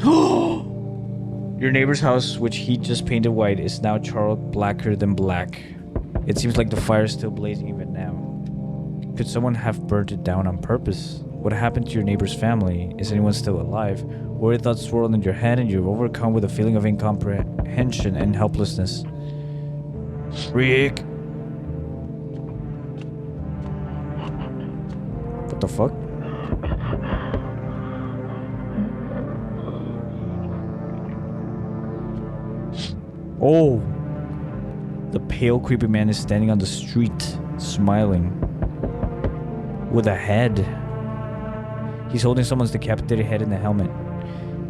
Oh. Your neighbor's house, which he just painted white, is now charred blacker than black. It seems like the fire is still blazing even now. Could someone have burnt it down on purpose? What happened to your neighbor's family? Is anyone still alive? Worry thoughts swirl in your head and you're overcome with a feeling of incomprehension and helplessness. Rick! What the fuck? Oh! The pale, creepy man is standing on the street, smiling. With a head. He's holding someone's decapitated head in a helmet.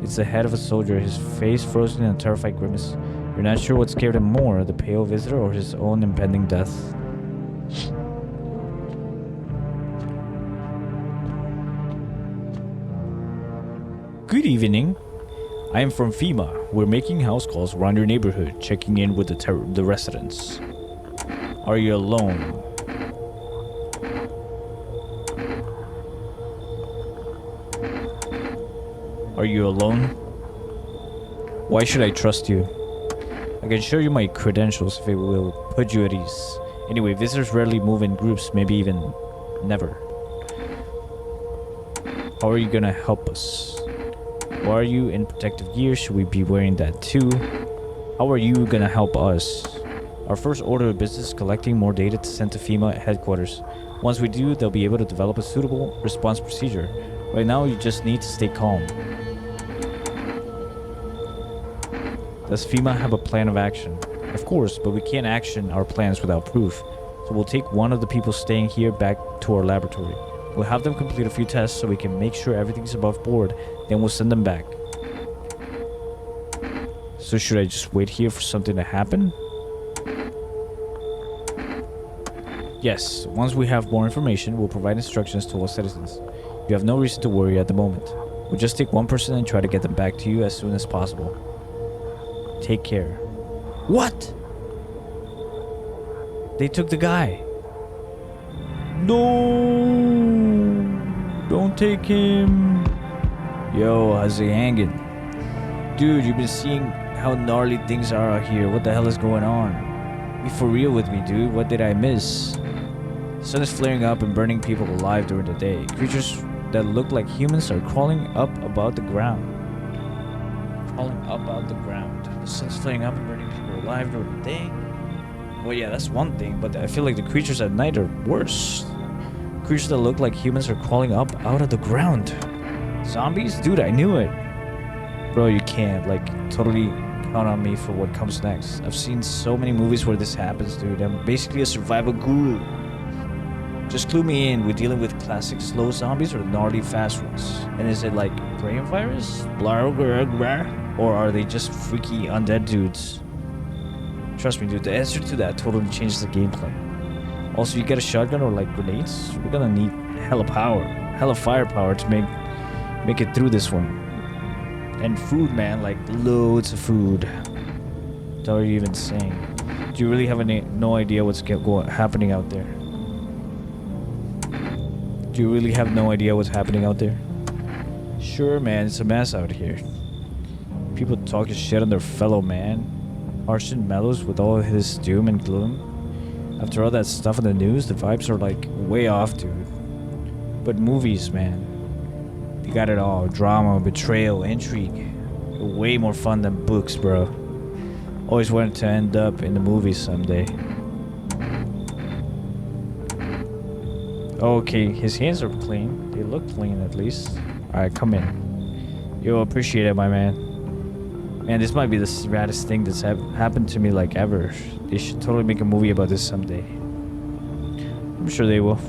It's the head of a soldier, his face frozen in a terrified grimace. You're not sure what scared him more, the pale visitor or his own impending death. Good evening. I am from FEMA. We're making house calls around your neighborhood, checking in with the residents. Are you alone? Are you alone? Why should I trust you? I can show you my credentials if it will put you at ease. Anyway, visitors rarely move in groups, maybe even never. How are you gonna help us? Why are you in protective gear? Should we be wearing that too? How are you gonna help us? Our first order of business is collecting more data to send to FEMA headquarters. Once we do, they'll be able to develop a suitable response procedure. Right now, you just need to stay calm. Does FEMA have a plan of action? Of course, but we can't action our plans without proof. So we'll take one of the people staying here back to our laboratory. We'll have them complete a few tests so we can make sure everything's above board. Then we'll send them back. So should I just wait here for something to happen? Yes, once we have more information, we'll provide instructions to all citizens. You have no reason to worry at the moment. We'll just take one person and try to get them back to you as soon as possible. Take care. What? They took the guy. No! Don't take him. Yo, how's he hanging? Dude, you've been seeing how gnarly things are out here. What the hell is going on? Be for real with me, dude. What did I miss? The sun is flaring up and burning people alive during the day. Creatures that look like humans are crawling up about the ground. The sun's flaring up and burning people alive during the day. Well, yeah, that's one thing, but I feel like the creatures at night are worse. Creatures that look like humans are crawling up out of the ground. Zombies? Dude, I knew it. Bro, you can't, totally count on me for what comes next. I've seen so many movies where this happens, dude. I'm basically a survival guru. Just clue me in. We're dealing with classic slow zombies or gnarly fast ones. And is it like brain virus? Blah, blah, blah. Or are they just freaky undead dudes? Trust me, dude, the answer to that totally changes the gameplay. Also, you get a shotgun or grenades, we're gonna need hella firepower to make it through this one. And food, man, loads of food. What are you even saying? Do you really have no idea what's happening out there? Do you really have no idea what's happening out there? Sure, man, it's a mess out here. People talking shit on their fellow man. Arsene Mellows with all his doom and gloom. After all that stuff on the news, the vibes are way off, dude. But movies, man, they got it all. Drama, betrayal, intrigue. Way more fun than books, bro. Always wanted to end up in the movies someday. Okay, his hands are clean. They look clean at least. Alright, come in. Yo, appreciate it, my man. Man, this might be the raddest thing that's happened to me ever. They should totally make a movie about this someday. I'm sure they will.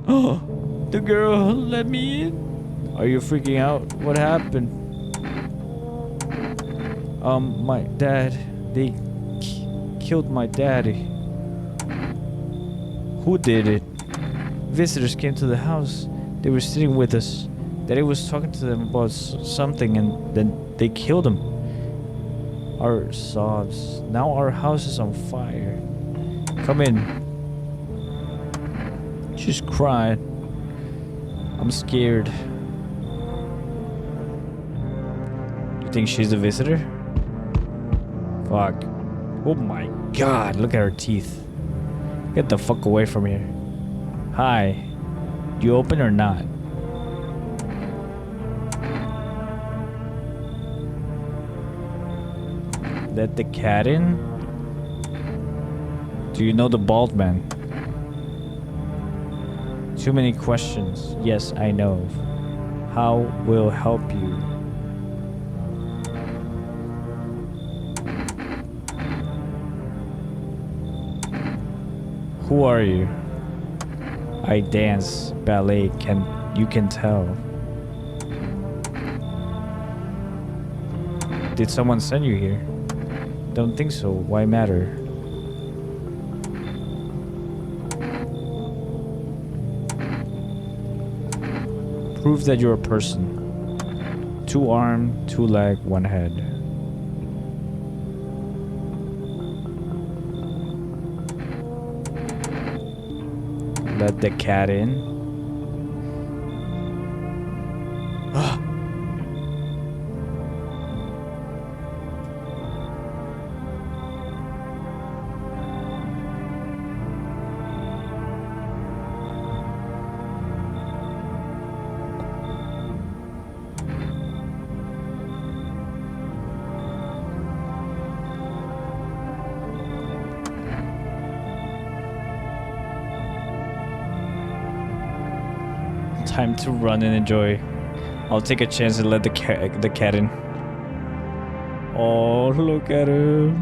Oh, the girl let me in. Are you freaking out? What happened? My dad. They killed my daddy. Who did it? Visitors came to the house. They were sitting with us. Daddy was talking to them about something and then they killed him. Our sobs. Now our house is on fire. Come in. She's crying. I'm scared. You think she's the visitor? Fuck. Oh my god, look at her teeth. Get the fuck away from here. Hi. Do you open or not? Let the cat in? Do you know the bald man? Too many questions. Yes, I know. How will help you? Who are you? I dance ballet, you can tell. Did someone send you here? Don't think so. Why matter? Prove that you're a person. 2 arm, 2 leg, 1 head. Let the cat in. Time to run and enjoy. I'll take a chance and let the cat in. Oh, look at him.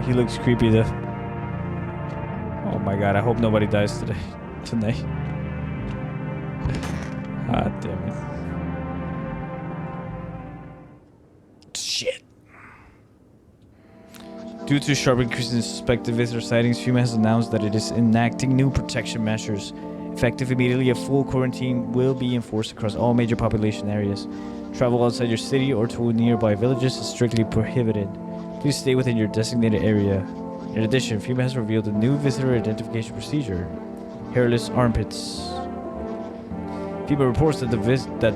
He looks creepy though. Oh my god, I hope nobody dies tonight. Ah, damn it. Shit. Due to sharp increase in suspected visitor sightings, FEMA has announced that it is enacting new protection measures. Effective immediately, a full quarantine will be enforced across all major population areas. Travel outside your city or to nearby villages is strictly prohibited. Please stay within your designated area. In addition, FEMA has revealed a new visitor identification procedure: hairless armpits. FEMA reports that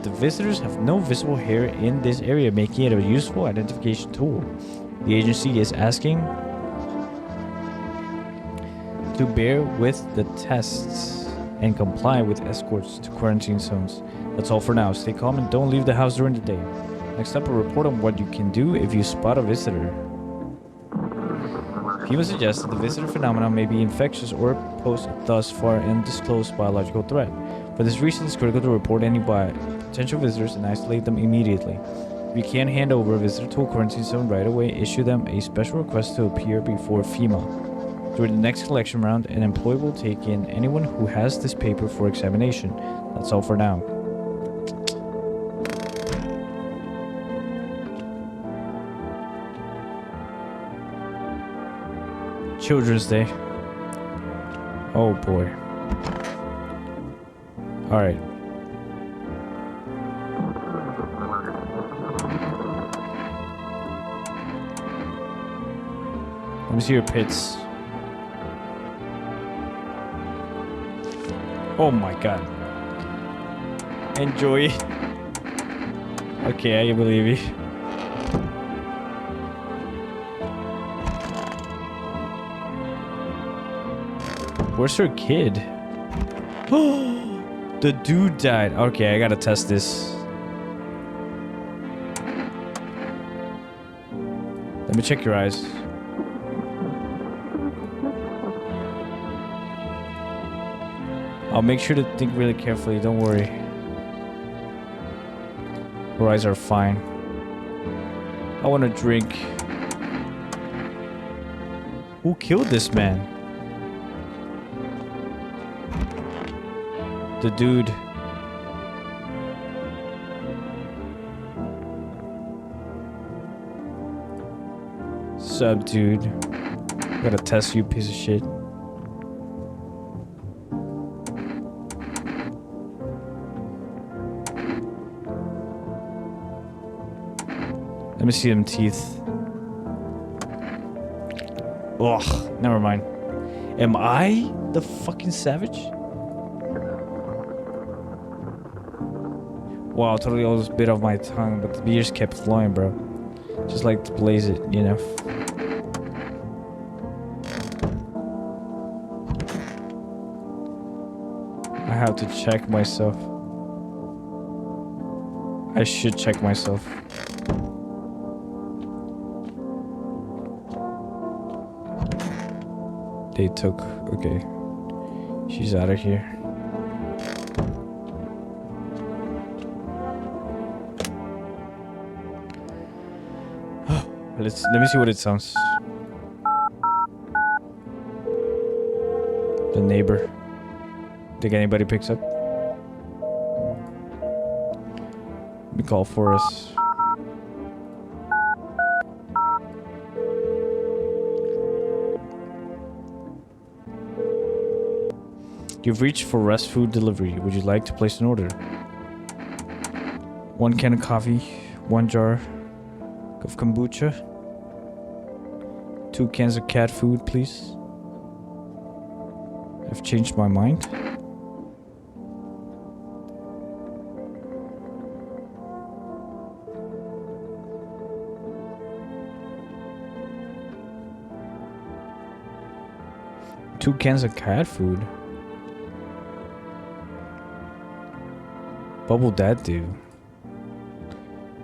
the visitors have no visible hair in this area, making it a useful identification tool. The agency is asking to bear with the tests and comply with escorts to quarantine zones. That's all for now. Stay calm and don't leave the house during the day. Next up, a report on what you can do if you spot a visitor. FEMA suggests that the visitor phenomenon may be infectious or pose a thus far undisclosed biological threat. For this reason, it's critical to report any potential visitors and isolate them immediately. If you can't hand over a visitor to a quarantine zone right away, issue them a special request to appear before FEMA. During the next collection round, an employee will take in anyone who has this paper for examination. That's all for now. Children's Day. Oh boy. Alright. Let me see your pits. Oh my god. Enjoy. Okay, I believe you. Where's her kid? The dude died. Okay, I gotta test this. Let me check your eyes. I'll make sure to think really carefully, don't worry. Her eyes are fine. I want to drink. Who killed this man? The dude. Sup, dude? I gotta test you, piece of shit. Let me see them teeth. Ugh, never mind. Am I The fucking savage. Wow, totally almost bit off my tongue, but the beers kept flowing, bro. Just like to blaze it, you know. I have to check myself. I should check myself. They took... Okay. She's out of here. Let me see what it sounds. The neighbor. Think anybody picks up? Let me call for us. You've reached for rest food delivery. Would you like to place an order? 1 can of coffee, 1 jar of kombucha, 2 cans of cat food, please. I've changed my mind. Two cans of cat food. What will that do?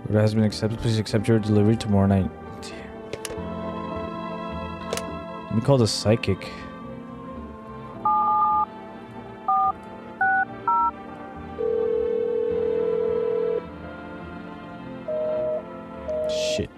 Order has been accepted. Please accept your delivery tomorrow night. Let me call the psychic. Shit.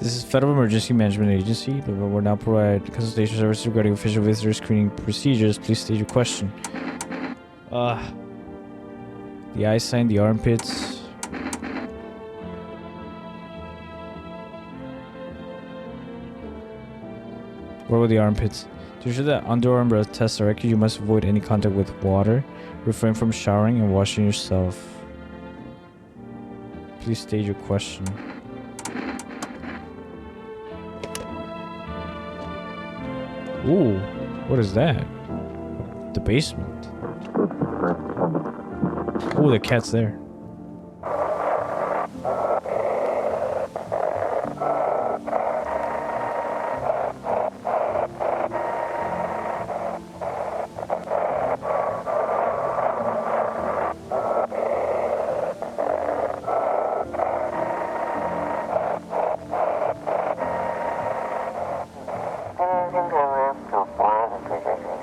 This is Federal Emergency Management Agency, but will now provide consultation services regarding official visitor screening procedures. Please state your question. The eye sign, the armpits. Where were the armpits? To ensure that underarm breath tests are accurate, you must avoid any contact with water, refrain from showering, and washing yourself. Please state your question. Ooh, what is that? The basement. Ooh, the cat's there.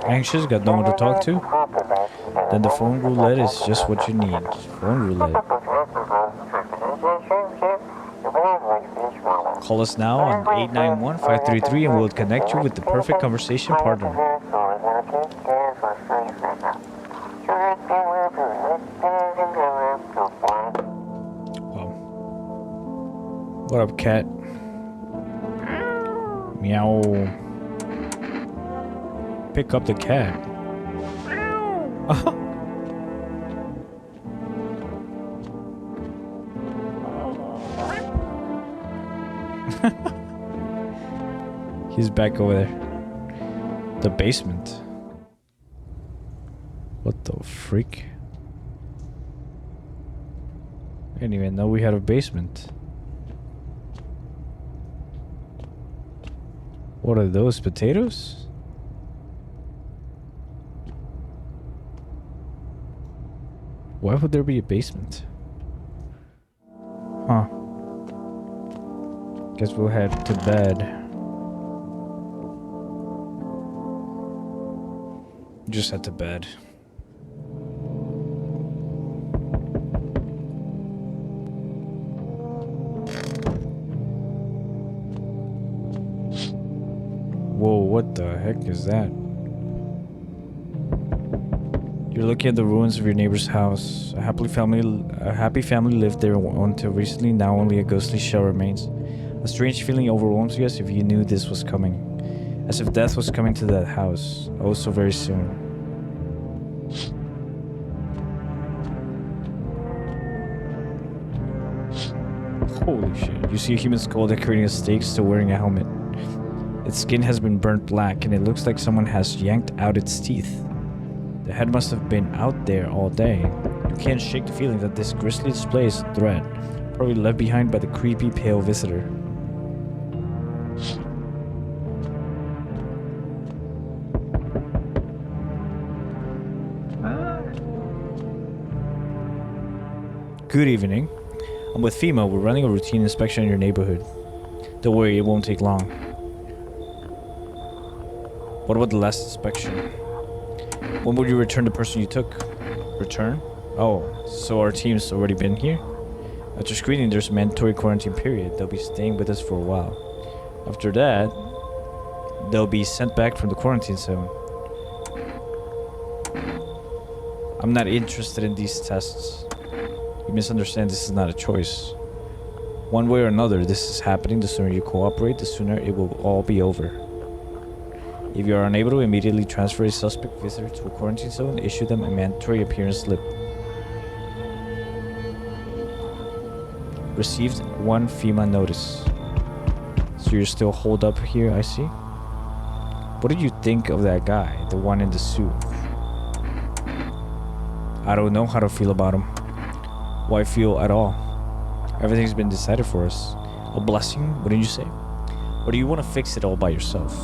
Anxious, got no one to talk to? Then the phone roulette is just what you need. Phone roulette. Call us now on 891-533 and we'll connect you with the perfect conversation partner. Wow. What up, cat? Meow. Pick up the cat. He's back over there. The basement. What the freak? I didn't even know we had a basement. What are those, potatoes? Why would there be a basement? Huh. Guess we'll head to bed. Just head to bed. Whoa, what the heck is that? You're looking at the ruins of your neighbor's house. A happy family lived there until recently. Now only a ghostly shell remains. A strange feeling overwhelms you as if you knew this was coming. As if death was coming to that house. Oh, so very soon. Holy shit. You see a human skull decorating a stake, still wearing a helmet. Its skin has been burnt black, and it looks like someone has yanked out its teeth. The head must have been out there all day. You can't shake the feeling that this grisly display is a threat, probably left behind by the creepy, pale visitor. Good evening. I'm with FEMA. We're running a routine inspection in your neighborhood. Don't worry, it won't take long. What about the last inspection? When would you return the person you took? Return? Oh, so our team's already been here? After screening, there's a mandatory quarantine period. They'll be staying with us for a while. After that, they'll be sent back from the quarantine zone. I'm not interested in these tests. You misunderstand, this is not a choice. One way or another, this is happening. The sooner you cooperate, the sooner it will all be over. If you are unable to immediately transfer a suspect visitor to a quarantine zone, issue them a mandatory appearance slip. Received 1 FEMA notice. So you're still holed up here, I see. What did you think of that guy, the one in the suit? I don't know how to feel about him. Why feel at all? Everything's been decided for us. A blessing, wouldn't you say? Or do you want to fix it all by yourself?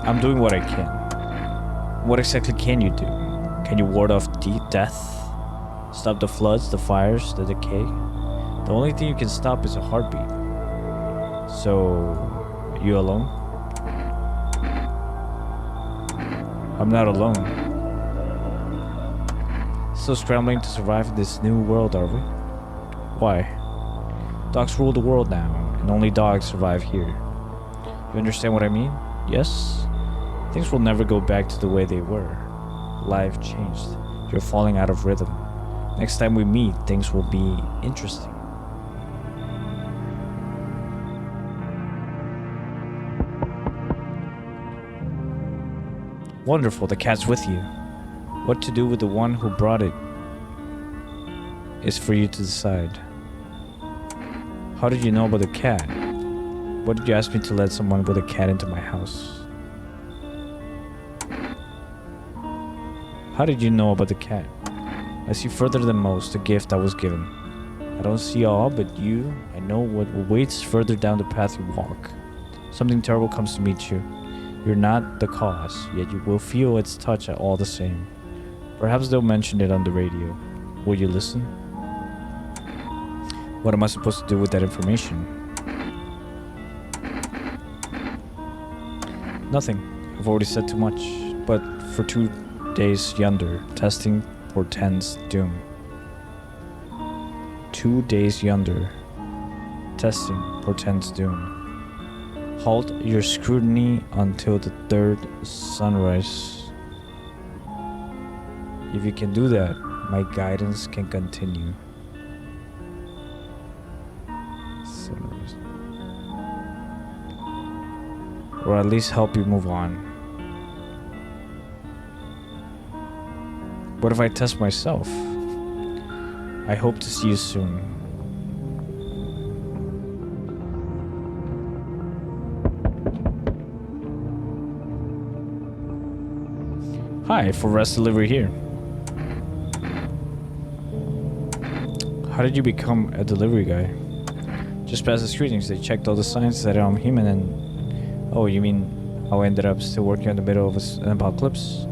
I'm doing what I can. What exactly can you do? Can you ward off death? Stop the floods, the fires, the decay? The only thing you can stop is a heartbeat. So, you alone? I'm not alone. Still scrambling to survive in this new world, are we? Why? Dogs rule the world now, and only dogs survive here. You understand what I mean? Yes? Things will never go back to the way they were. Life changed. You're falling out of rhythm. Next time we meet, things will be interesting. Wonderful, the cat's with you. What to do with the one who brought it is for you to decide. How did you know about the cat? What did you ask me to let someone with a cat into my house? How did you know about the cat? I see further than most, the gift I was given. I don't see all, but you, I know what waits further down the path you walk. Something terrible comes to meet you. You're not the cause, yet you will feel its touch all the same. Perhaps they'll mention it on the radio. Will you listen? What am I supposed to do with that information? Nothing. I've already said too much. But for 2 days yonder, testing portends doom. 2 days yonder, testing portends doom. Halt your scrutiny until the 3rd sunrise. If you can do that, my guidance can continue. Sunrise. Or at least help you move on. What if I test myself? I hope to see you soon. Hi, for rest delivery here. How did you become a delivery guy? Just past the screenings, they checked all the signs, said I'm human, and... Oh, you mean how I ended up still working in the middle of an apocalypse?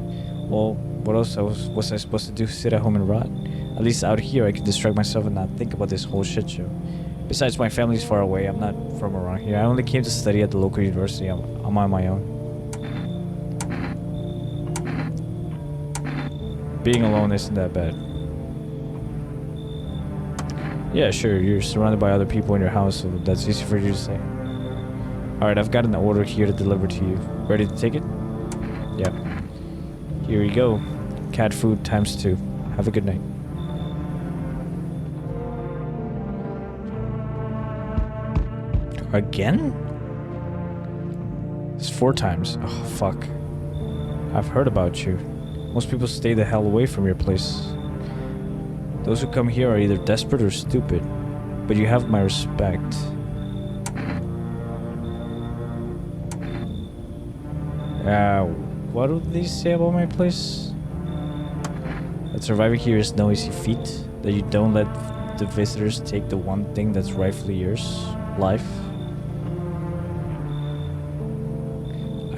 Well, what else was I supposed to do? Sit at home and rot? At least out here I can distract myself and not think about this whole shit show. Besides, my family's far away. I'm not from around here. I only came to study at the local university. I'm on my own. Being alone isn't that bad. Yeah, sure, you're surrounded by other people in your house, so that's easy for you to say. Alright, I've got an order here to deliver to you. Ready to take it? Yeah. Here you go. Cat food ×2. Have a good night. Again? It's 4 times. Oh, fuck. I've heard about you. Most people stay the hell away from your place. Those who come here are either desperate or stupid, but you have my respect. What do they say about my place? That surviving here is no easy feat, that you don't let the visitors take the one thing that's rightfully yours, life.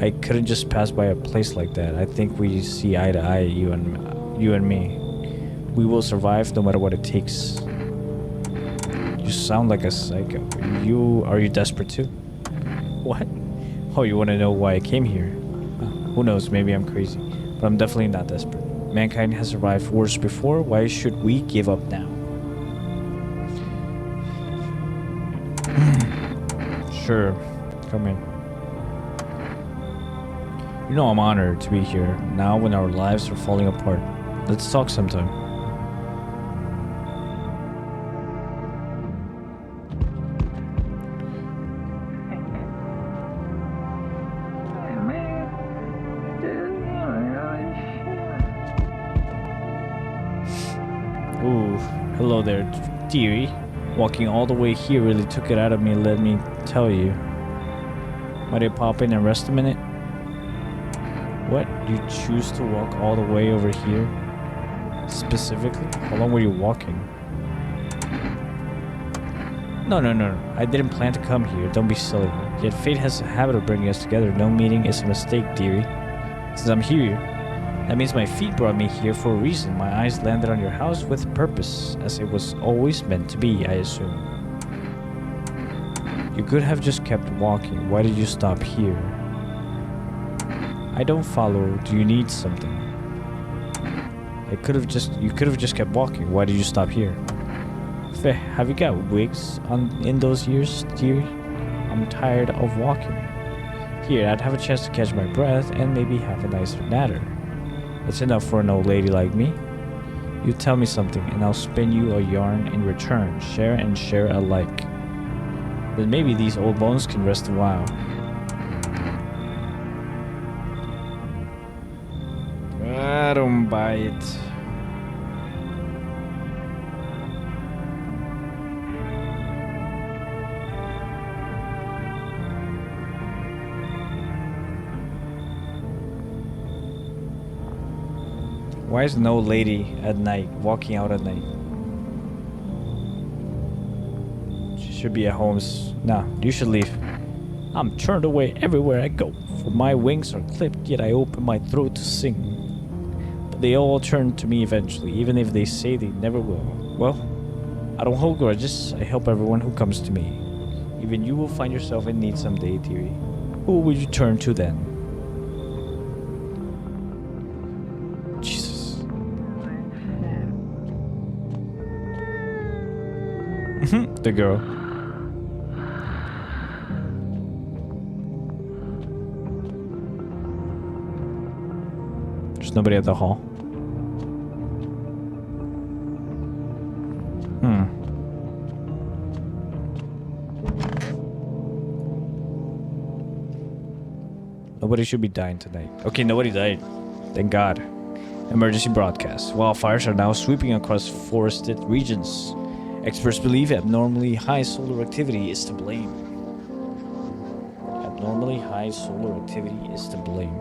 I couldn't just pass by a place like that. I think we see eye to eye, you and me. We will survive no matter what it takes. You sound like a psycho. Are you desperate too? What? Oh, you want to know why I came here? Who knows, maybe I'm crazy, but I'm definitely not desperate. Mankind has survived wars before, why should we give up now? Sure, come in. You know I'm honored to be here, now when our lives are falling apart. Let's talk sometime. Ooh, hello there, dearie. Walking all the way here really took it out of me, let me tell you. Might I pop in and rest a minute? What? You choose to walk all the way over here? Specifically? How long were you walking? No. I didn't plan to come here. Don't be silly. Yet fate has a habit of bringing us together. No meeting is a mistake, dearie. Since I'm here, that means my feet brought me here for a reason. My eyes landed on your house with purpose, as it was always meant to be, I assume. You could have just kept walking. Why did you stop here? I don't follow. Do you need something? You could have just kept walking. Why did you stop here? Have you got wigs in those years, dearie? I'm tired of walking. Here, I'd have a chance to catch my breath and maybe have a nicer natter. That's enough for an old lady like me. You tell me something and I'll spin you a yarn in return. Share and share alike. Then maybe these old bones can rest a while. I don't buy it. Why is no lady at night walking out at night? She should be at home. Nah, you should leave. I'm turned away everywhere I go, for my wings are clipped, yet I open my throat to sing. But they all turn to me eventually, even if they say they never will. Well, I don't hold grudges. I help everyone who comes to me. Even you will find yourself in need someday, dearie. Who will you turn to then? The girl. There's nobody at the hall. Nobody should be dying tonight. Okay, nobody died. Thank God. Emergency broadcast. Wildfires are now sweeping across forested regions. Experts believe abnormally high solar activity is to blame. Abnormally high solar activity is to blame.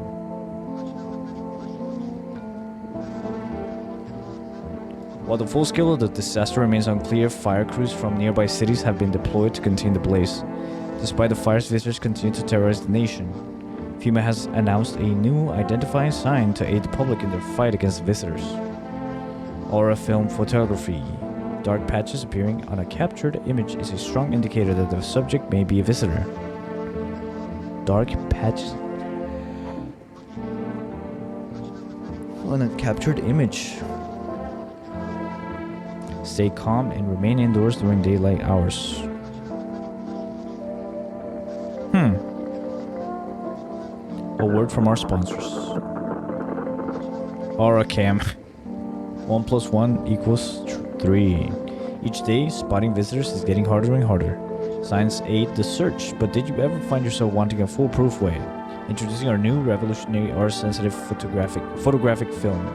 While the full scale of the disaster remains unclear, fire crews from nearby cities have been deployed to contain the blaze. Despite the fires, visitors continue to terrorize the nation. FEMA has announced a new identifying sign to aid the public in their fight against visitors. Aura film photography. Dark patches appearing on a captured image is a strong indicator that the subject may be a visitor. Dark patches on a captured image. Stay calm and remain indoors during daylight hours. A word from our sponsors. Aura Cam. 1 + 1 = 3. Each day, spotting visitors is getting harder and harder. Science aid the search, but did you ever find yourself wanting a foolproof way? Introducing our new revolutionary R-sensitive photographic film.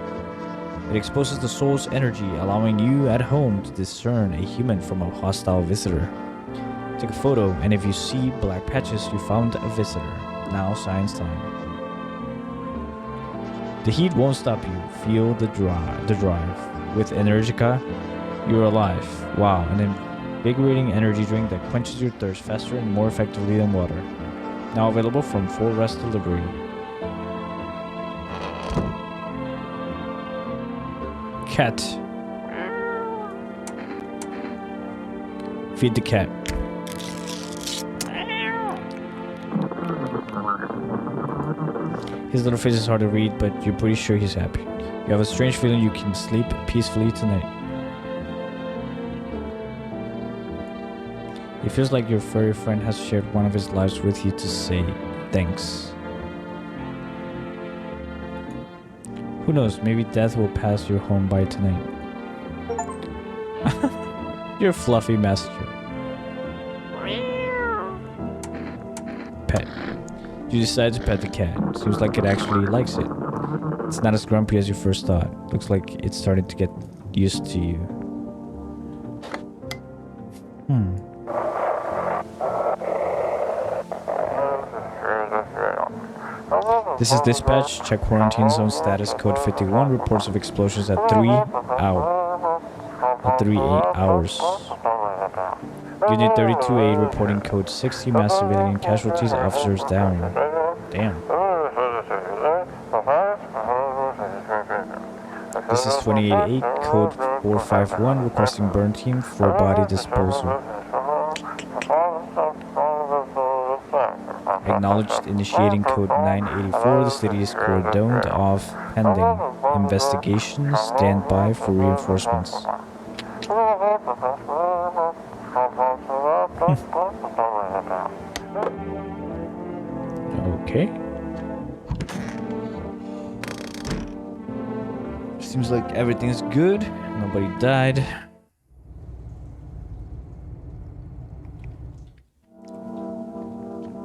It exposes the soul's energy, allowing you at home to discern a human from a hostile visitor. Take a photo, and if you see black patches, you found a visitor. Now science time. The heat won't stop you. Feel the drive. With Energica, you're alive. Wow, an invigorating energy drink that quenches your thirst faster and more effectively than water. Now available from Full Rest Delivery. Cat. Feed the cat. His little face is hard to read, but you're pretty sure he's happy. You have a strange feeling you can sleep peacefully tonight. It feels like your furry friend has shared one of his lives with you to say thanks. Who knows, maybe death will pass your home by tonight. You're a fluffy messenger. Pet. You decide to pet the cat. Seems like it actually likes it. It's not as grumpy as you first thought. Looks like it's starting to get used to you. This is dispatch. Check quarantine zone status. Code 51. Reports of explosions at 3 hours. Unit 32A reporting code 60. Mass civilian casualties. Officers down. Damn. This is 28A. Code 451. Requesting burn team for body disposal. Acknowledged. Initiating code 984. The city is cordoned off pending investigation. Stand by for reinforcements. Okay. Seems like everything's good. Nobody died.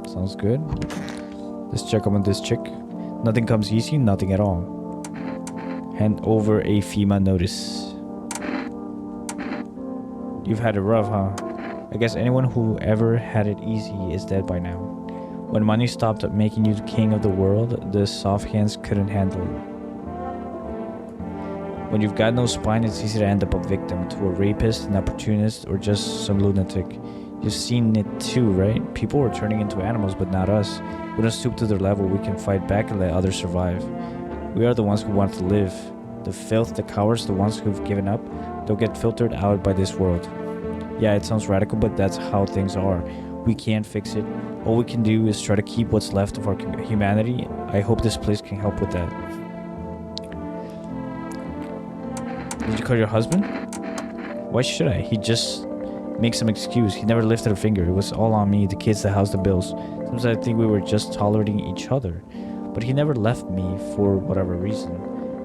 Sounds good. Let's check up on this chick. Nothing comes easy, nothing at all. Hand over a FEMA notice. You've had it rough, huh? I guess anyone who ever had it easy is dead by now. When money stopped making you the king of the world, the soft hands couldn't handle it. When you've got no spine, it's easy to end up a victim to a rapist, an opportunist, or just some lunatic. You've seen it too, right? People were turning into animals, but not us. We don't stoop to their level. We can fight back and let others survive. We are the ones who want to live. The filth, the cowards, the ones who've given up, they'll get filtered out by this world. Yeah, it sounds radical, but that's how things are. We can't fix it. All we can do is try to keep what's left of our humanity. I hope this place can help with that. Did you call your husband? Why should I? He just makes some excuse. He never lifted a finger. It was all on me, the kids, the house, the bills. Sometimes I think we were just tolerating each other. But he never left me for whatever reason.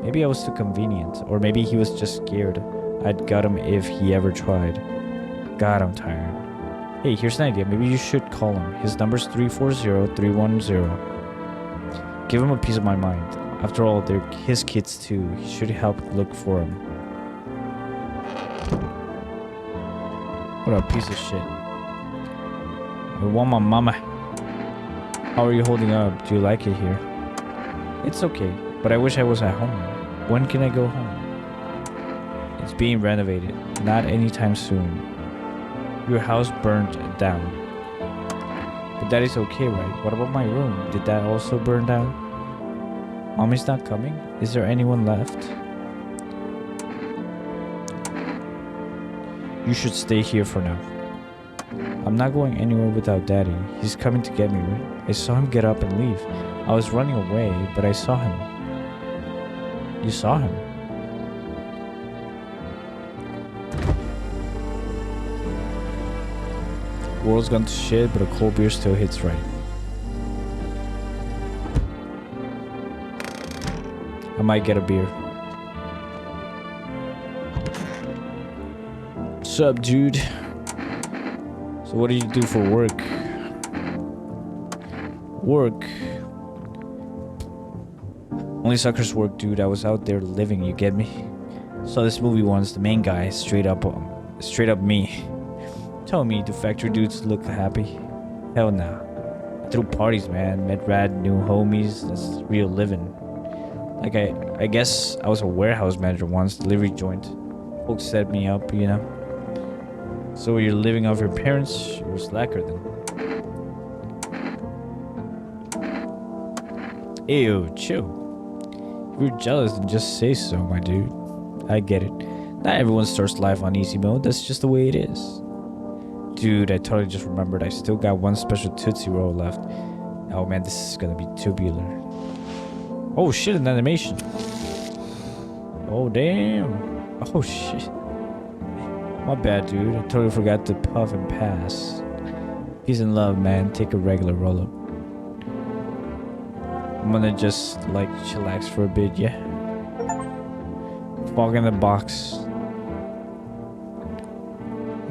Maybe I was too convenient. Or maybe he was just scared I'd gut him if he ever tried. God, I'm tired. Hey, here's an idea. Maybe you should call him. His number's 340-310. Give him a piece of my mind. After all, they're his kids too. He should help look for him. What a piece of shit. I want my mama. How are you holding up? Do you like it here? It's okay, but I wish I was at home. When can I go home? It's being renovated. Not anytime soon. Your house burned down. But that is okay, right? What about my room? Did that also burn down? Mommy's not coming? Is there anyone left? You should stay here for now. I'm not going anywhere without Daddy. He's coming to get me, right? I saw him get up and leave. I was running away, but I saw him. You saw him? World's gone to shit, but a cold beer still hits right. I might get a beer. What's up, dude? So what do you do for work? Work? Only suckers work, dude. I was out there living, you get me? Saw this movie once, the main guy, straight up me. Tell me, do factory dudes look happy? Hell nah. I threw parties, man. Met rad new homies. That's real living. Like, I guess I was a warehouse manager once, delivery joint. Folks set me up, you know. So you're living off your parents? You're a slacker then. Ew, chill. If you're jealous, then just say so, my dude. I get it. Not everyone starts life on easy mode. That's just the way it is. Dude, I totally just remembered. I still got one special Tootsie Roll left. Oh man, this is gonna be tubular. Oh shit, an animation. Oh damn. Oh shit. My bad, dude. I totally forgot to puff and pass. Peace and love, man. Take a regular roll up. I'm gonna just like chillax for a bit, yeah. Fog in the box.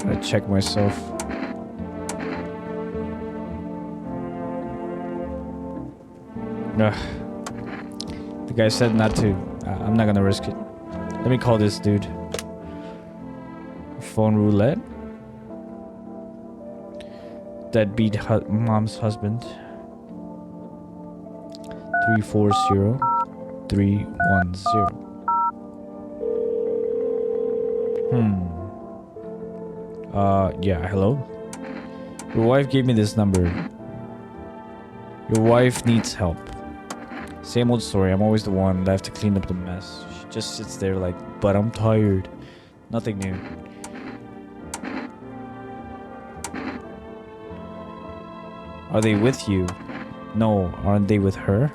Gotta check myself. Ugh. The guy said not to. I'm not gonna risk it. Let me call this dude. Phone roulette. Deadbeat mom's husband. 340-310. Yeah, hello? Your wife gave me this number. Your wife needs help. Same old story. I'm always the one that have to clean up the mess. She just sits there like, but I'm tired. Nothing new. Are they with you? No, aren't they with her?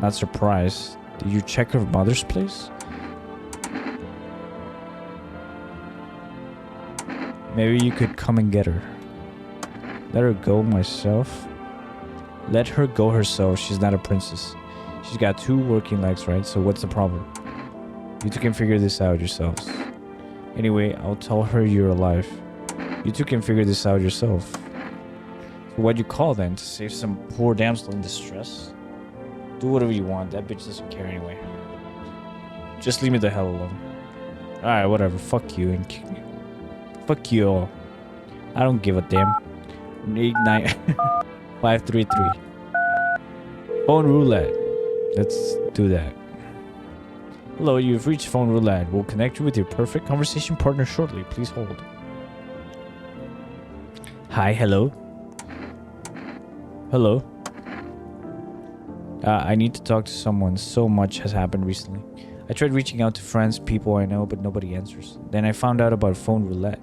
Not surprised. Did you check her mother's place? Maybe you could come and get her. Let her go myself. Let her go herself. She's not a princess. She's got 2 working legs, right? So what's the problem? You two can figure this out yourselves. Anyway, I'll tell her you're alive. You two can figure this out yourself. So what'd you call then? To save some poor damsel in distress? Do whatever you want. That bitch doesn't care anyway. Just leave me the hell alone. Alright, whatever. Fuck you and fuck you all. I don't give a damn. 89533. Phone roulette. Let's do that. Hello, you've reached phone roulette. We'll connect you with your perfect conversation partner shortly. Please hold. Hi, hello. Hello. I need to talk to someone. So much has happened recently. I tried reaching out to friends, people I know, but nobody answers. Then I found out about phone roulette.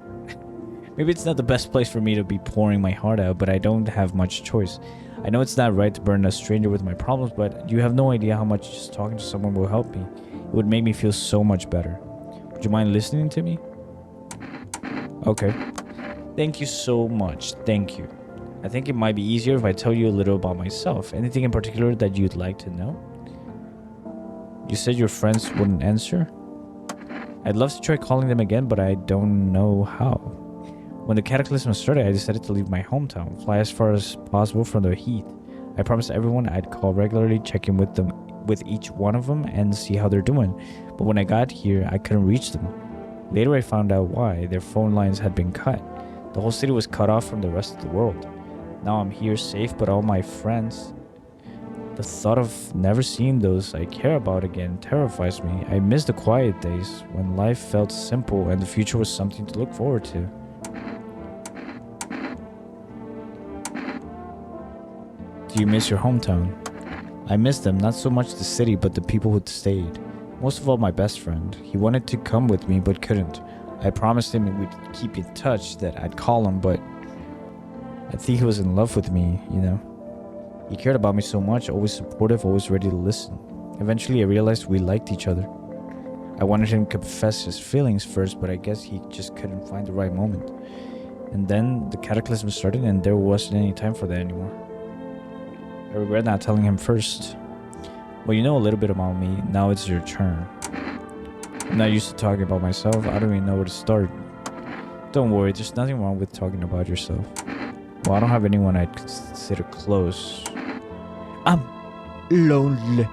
Maybe it's not the best place for me to be pouring my heart out, but I don't have much choice. I know it's not right to burden a stranger with my problems, but you have no idea how much just talking to someone will help me. It would make me feel so much better. Would you mind listening to me? Okay. Thank you so much. Thank you. I think it might be easier if I tell you a little about myself. Anything in particular that you'd like to know? You said your friends wouldn't answer? I'd love to try calling them again, but I don't know how. When the cataclysm started, I decided to leave my hometown, fly as far as possible from the heat. I promised everyone I'd call regularly, check in with them, with each one of them, and see how they're doing. But when I got here, I couldn't reach them. Later, I found out why. Their phone lines had been cut. The whole city was cut off from the rest of the world. Now I'm here safe, but all my friends... The thought of never seeing those I care about again terrifies me. I miss the quiet days, when life felt simple and the future was something to look forward to. Do you miss your hometown? I miss them, not so much the city, but the people who stayed. Most of all, my best friend. He wanted to come with me, but couldn't. I promised him we'd keep in touch, that I'd call him, but... I think he was in love with me, you know. He cared about me so much, always supportive, always ready to listen. Eventually, I realized we liked each other. I wanted him to confess his feelings first, but I guess he just couldn't find the right moment. And then the cataclysm started, and there wasn't any time for that anymore. I regret not telling him first. Well, you know a little bit about me. Now it's your turn. I'm not used to talking about myself. I don't even know where to start. Don't worry, there's nothing wrong with talking about yourself. Well, I don't have anyone I'd consider close. I'm lonely.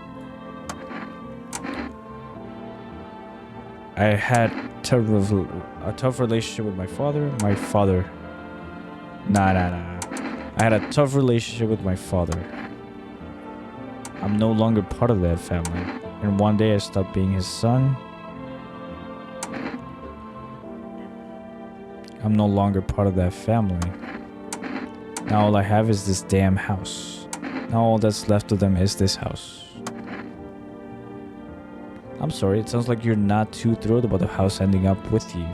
I had a tough relationship with my father. Nah. I had a tough relationship with my father. I'm no longer part of that family. And one day I stopped being his son. I'm no longer part of that family. Now all I have is this damn house. Now all that's left of them is this house. I'm sorry, it sounds like you're not too thrilled about the house ending up with you.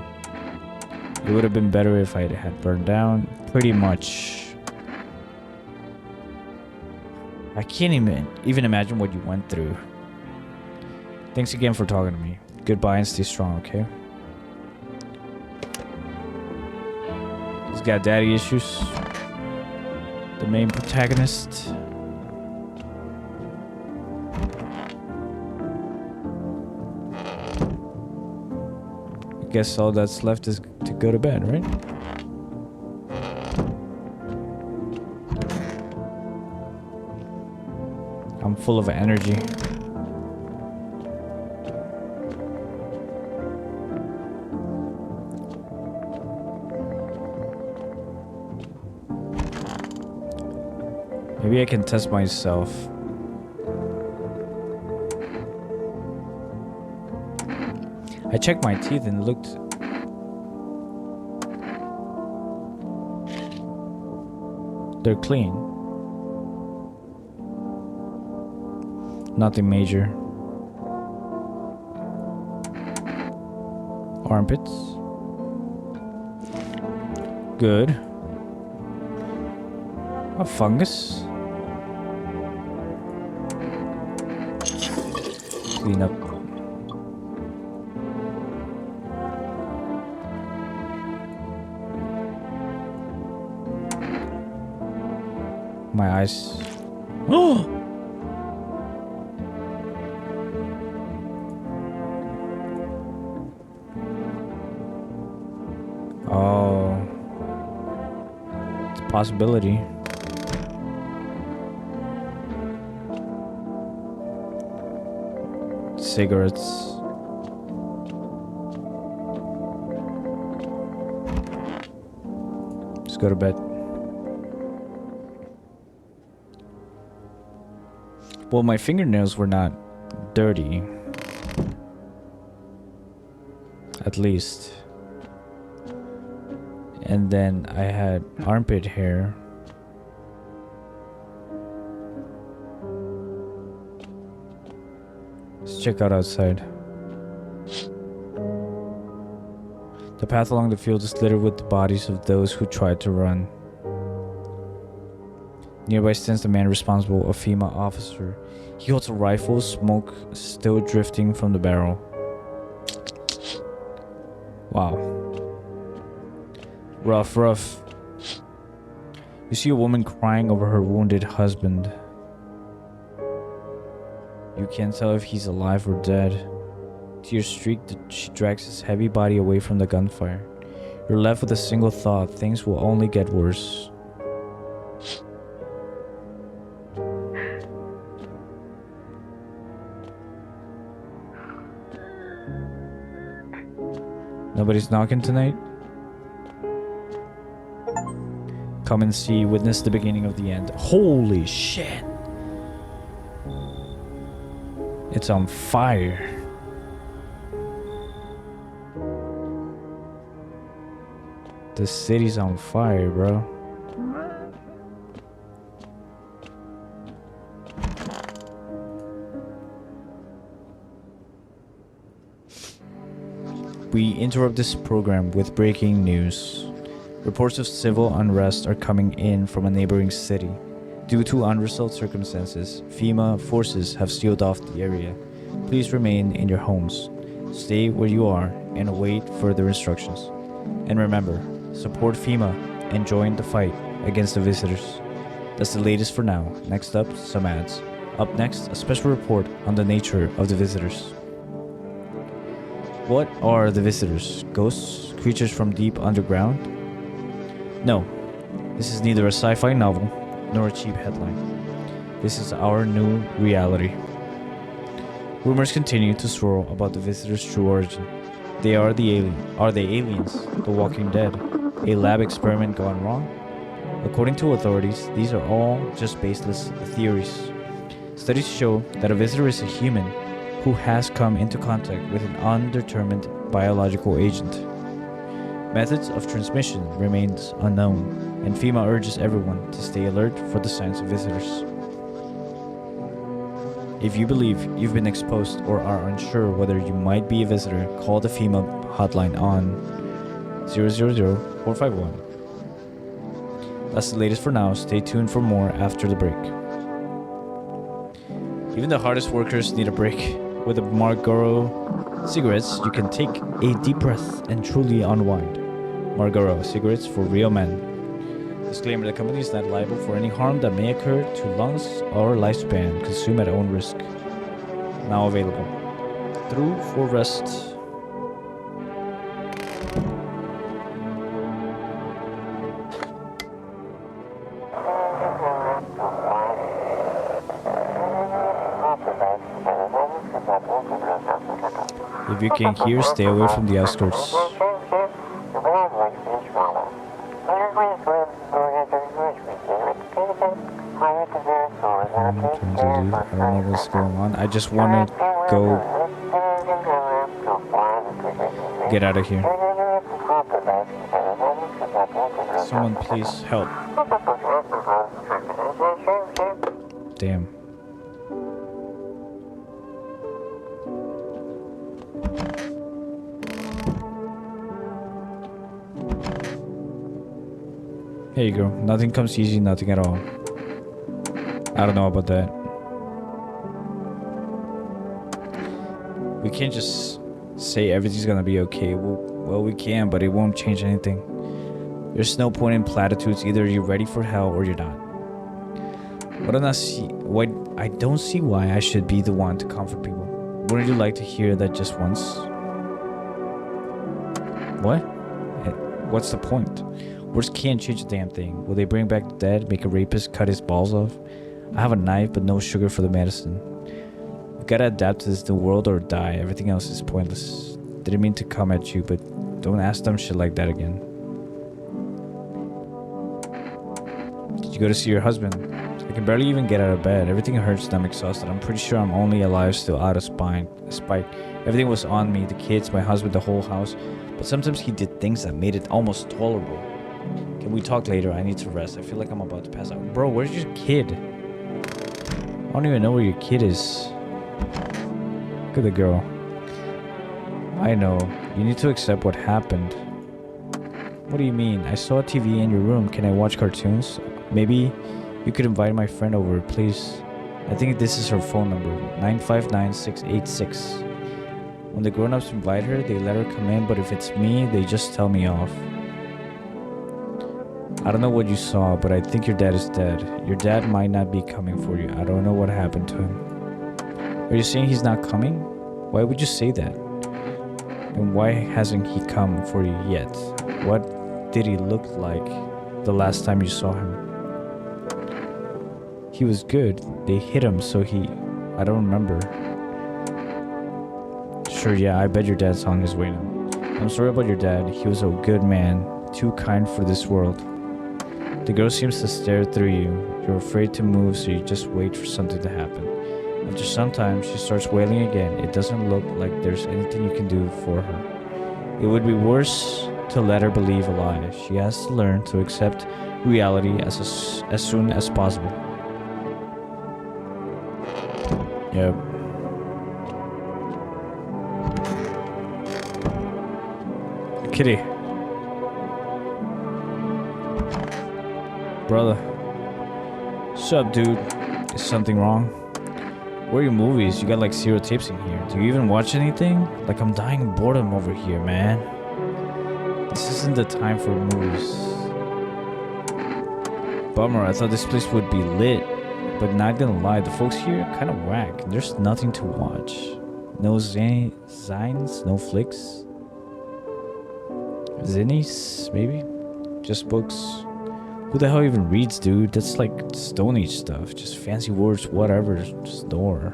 It would have been better if it had burned down. Pretty much. I can't even imagine what you went through. Thanks again for talking to me. Goodbye and stay strong, okay? He's got daddy issues. The main protagonist. I guess all that's left is to go to bed, right? I'm full of energy. Maybe I can test myself. I checked my teeth and it looked... They're clean. Nothing major. Armpits. Good. A fungus. Clean up. My eyes. Oh! Oh. It's a possibility. Cigarettes. Let's go to bed. Well, my fingernails were not dirty. At least. And then I had armpit hair. Let's check out outside. The path along the field is littered with the bodies of those who tried to run. Nearby stands the man responsible, a female officer. He holds a rifle, smoke still drifting from the barrel. Wow. Rough. You see a woman crying over her wounded husband. You can't tell if he's alive or dead. Tears streak, she drags his heavy body away from the gunfire. You're left with a single thought: things will only get worse. Nobody's knocking tonight? Come and see, witness the beginning of the end. Holy shit! It's on fire. The city's on fire, bro. We interrupt this program with breaking news. Reports of civil unrest are coming in from a neighboring city. Due to unresolved circumstances, FEMA forces have sealed off the area. Please remain in your homes. Stay where you are and await further instructions. And remember, support FEMA and join the fight against the visitors. That's the latest for now. Next up, some ads. Up next, a special report on the nature of the visitors. What are the visitors? Ghosts? Creatures from deep underground? No, this is neither a sci-fi novel nor a cheap headline. This is our new reality. Rumors continue to swirl about the visitors' true origin. They are they aliens? The Walking Dead? A lab experiment gone wrong? According to authorities, these are all just baseless theories. Studies show that a visitor is a human who has come into contact with an undetermined biological agent. Methods of transmission remains unknown, and FEMA urges everyone to stay alert for the signs of visitors. If you believe you've been exposed or are unsure whether you might be a visitor, call the FEMA hotline on 000-451. That's the latest for now. Stay tuned for more after the break. Even the hardest workers need a break. With the Marlboro cigarettes, you can take a deep breath and truly unwind. Marlboro cigarettes for real men. Disclaimer: the company is not liable for any harm that may occur to lungs or lifespan. Consume at own risk. Now available. Through for rest. If you can hear, stay away from the outskirts. I don't know what's going on. I just want to go get out of here. Someone please help. Damn. Here you go. Nothing comes easy, nothing at all. I don't know about that. We can't just say everything's gonna be okay. Well, we can, but it won't change anything. There's no point in platitudes. Either you're ready for hell or you're not. I don't see why I should be the one to comfort people. Wouldn't you like to hear that just once? What? What's the point? Words can't change a damn thing. Will they bring back the dead, make a rapist cut his balls off? I have a knife, but no sugar for the medicine. We gotta adapt to this new world or die. Everything else is pointless. Didn't mean to come at you, but don't ask them shit like that again. Did you go to see your husband? I can barely even get out of bed. Everything hurts and I'm exhausted. I'm pretty sure I'm only alive, still out of spite. Everything was on me, the kids, my husband, the whole house. But sometimes he did things that made it almost tolerable. Can we talk later? I need to rest. I feel like I'm about to pass out. Bro, where's your kid? I don't even know where your kid is. Look at the girl. I know. You need to accept what happened. What do you mean? I saw a TV in your room. Can I watch cartoons? Maybe you could invite my friend over, please. I think this is her phone number. 959-686. When the grown-ups invite her, they let her come in, but if it's me, they just tell me off. I don't know what you saw, but I think your dad is dead. Your dad might not be coming for you. I don't know what happened to him. Are you saying he's not coming? Why would you say that? And why hasn't he come for you yet? What did he look like the last time you saw him? He was good. They hit him, so I don't remember. Sure, yeah, I bet your dad's on his way now. I'm sorry about your dad. He was a good man. Too kind for this world. The girl seems to stare through you. You're afraid to move, so you just wait for something to happen. After some time, she starts wailing again. It doesn't look like there's anything you can do for her. It would be worse to let her believe a lie. She has to learn to accept reality as soon as possible. Yep. Kitty. Brother. What's up, dude? Is something wrong? Where are your movies? You got like 0 tapes in here. Do you even watch anything? Like, I'm dying of boredom over here, man. This isn't the time for movies. Bummer, I thought this place would be lit. But not gonna lie, the folks here are kind of whack. There's nothing to watch. No zines, no flicks. Zinnies, maybe? Just books. Who the hell even reads, dude? That's like Stone Age stuff. Just fancy words, whatever. Just ignore.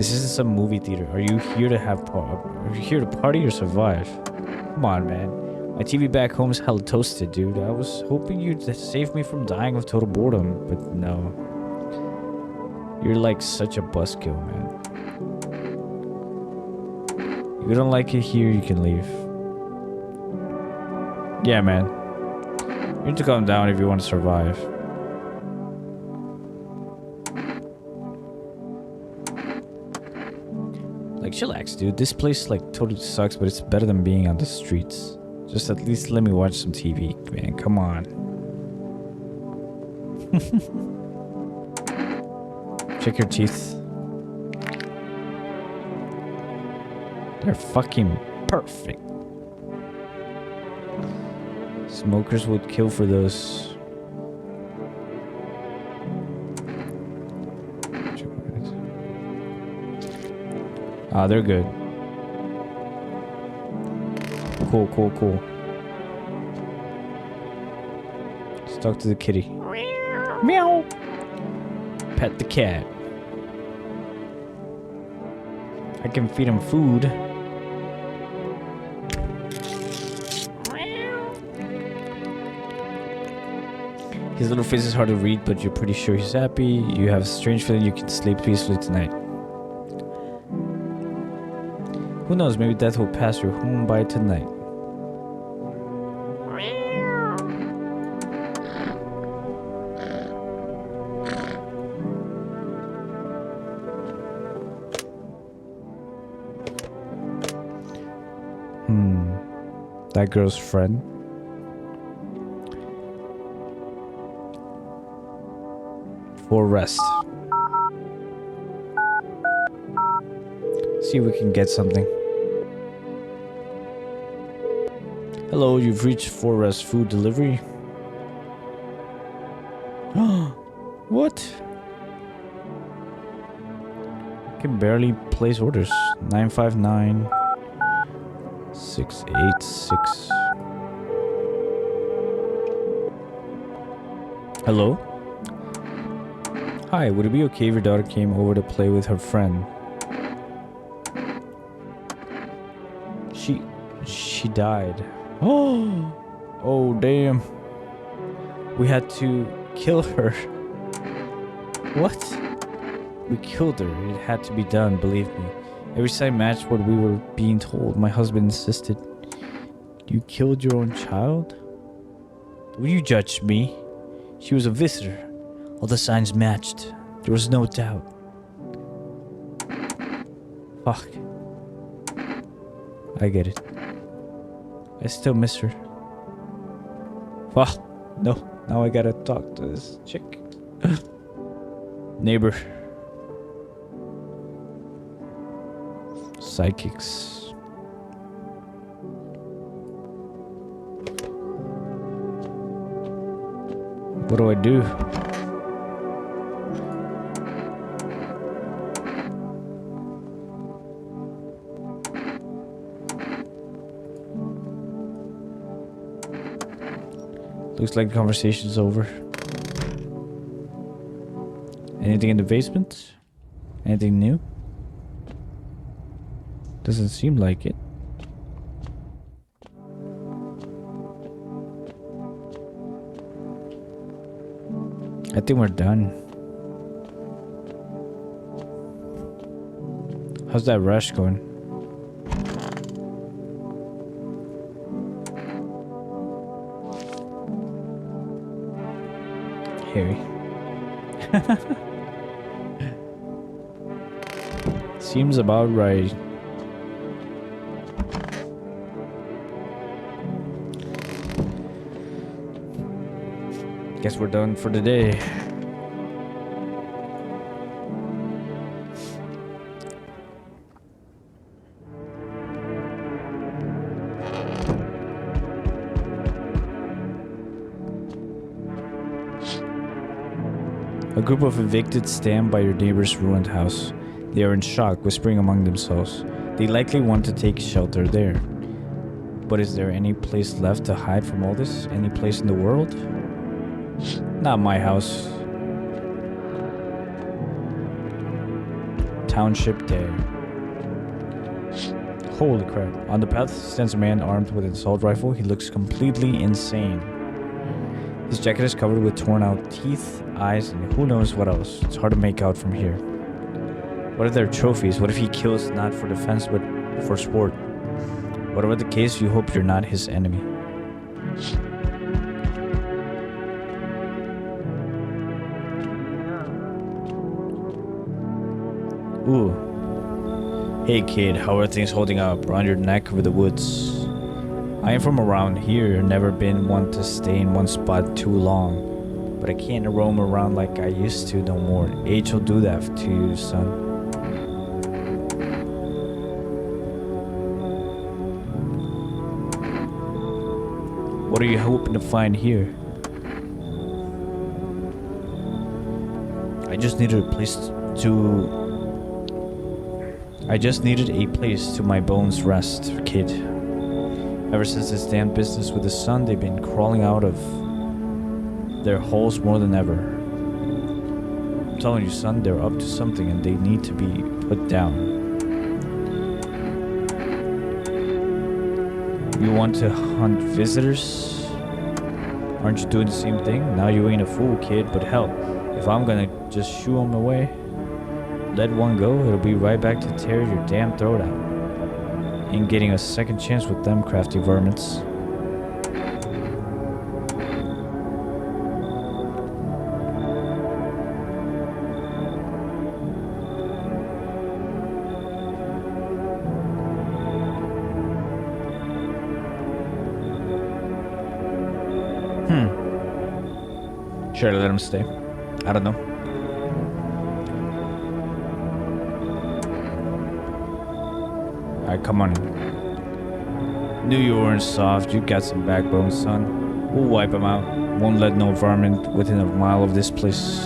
This isn't some movie theater. Are you here to are you here to party or survive? Come on, man. My TV back home is hella toasted, dude. I was hoping you'd save me from dying of total boredom, but no. You're like such a buzzkill, man. If you don't like it here, you can leave. Yeah, man. You need to calm down if you want to survive. Like, chillax, dude. This place, like, totally sucks, but it's better than being on the streets. Just at least let me watch some TV, man. Come on. Check your teeth. They're fucking perfect. Smokers would kill for those. Ah, they're good. Cool, cool, cool. Let's talk to the kitty. Meow. Pet the cat. I can feed him food. His little face is hard to read, but you're pretty sure he's happy. You have a strange feeling you can sleep peacefully tonight. Who knows, maybe death will pass your home by tonight. That girl's friend. For rest. See if we can get something. Hello, you've reached Forest Food Delivery. What? I can barely place orders. 959 686. Hello? Hi, would it be okay if your daughter came over to play with her friend? She died. Oh, damn. We had to kill her. What? We killed her. It had to be done, believe me. Every side matched what we were being told. My husband insisted. You killed your own child? Will you judge me? She was a visitor. All the signs matched. There was no doubt. Fuck. I get it. I still miss her. Fuck. No. Now I gotta talk to this chick. Neighbor. Psychics. What do I do? Looks like the conversation's over. Anything in the basement? Anything new? Doesn't seem like it. I think we're done. How's that rush going? Harry. Seems about right. Guess we're done for the day. A group of evicted stand by your neighbor's ruined house. They are in shock, whispering among themselves. They likely want to take shelter there. But is there any place left to hide from all this? Any place in the world? Not my house. Township Day. Holy crap. On the path stands a man armed with an assault rifle. He looks completely insane. His jacket is covered with torn out teeth, eyes, and who knows what else. It's hard to make out from here. What are their trophies? What if he kills not for defense but for sport? Whatever the case, you hope you're not his enemy. Ooh. Hey kid, how are things holding up around your neck over the woods? I am from around here, never been one to stay in one spot too long. But I can't roam around like I used to no more. Age will do that to you, son. What are you hoping to find here? I just needed a place to my bones rest, kid. Ever since this damn business with the sun, they've been crawling out of their holes more than ever. I'm telling you, son, they're up to something and they need to be put down. You want to hunt visitors? Aren't you doing the same thing? Now you ain't a fool, kid, but hell, if I'm gonna just shoo them away, let one go, it'll be right back to tear your damn throat out. Ain't getting a second chance with them crafty varmints. Should I let him stay? I don't know. Alright, come on. Knew you weren't soft. You got some backbone, son. We'll wipe him out. Won't let no varmint within a mile of this place.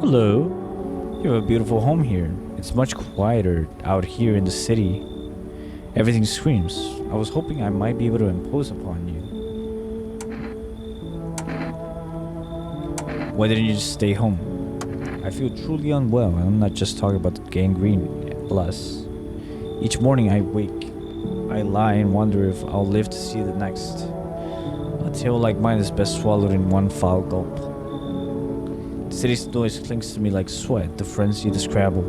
Hello. You have a beautiful home here. It's much quieter out here in the city. Everything screams. I was hoping I might be able to impose upon you. Why didn't you just stay home? I feel truly unwell, and I'm not just talking about the gangrene, bless. Each morning I wake, I lie and wonder if I'll live to see the next. A tale like mine is best swallowed in one foul gulp. The city's noise clings to me like sweat, the frenzy, the scrabble.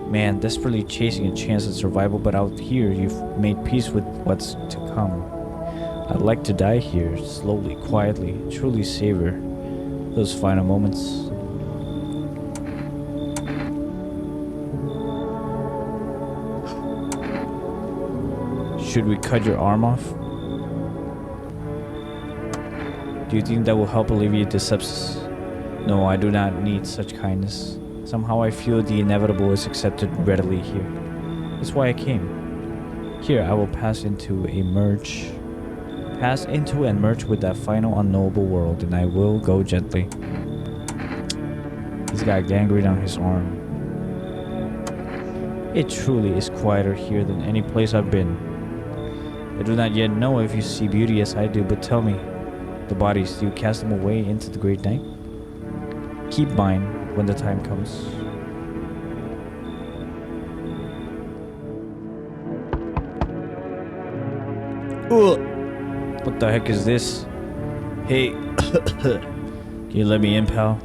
Man, desperately chasing a chance at survival, but out here you've made peace with what's to come. I'd like to die here, slowly, quietly, truly savor those final moments. Should we cut your arm off? Do you think that will help alleviate the sepsis? No, I do not need such kindness. Somehow I feel the inevitable is accepted readily here. That's why I came. Here I will pass into and merge with that final unknowable world, and I will go gently. He's got gangrene on his arm. It truly is quieter here than any place I've been. I do not yet know if you see beauty as I do, but tell me, the bodies, do you cast them away into the great night? Keep mine when the time comes. Ugh. What the heck is this? Hey, can you let me in, pal?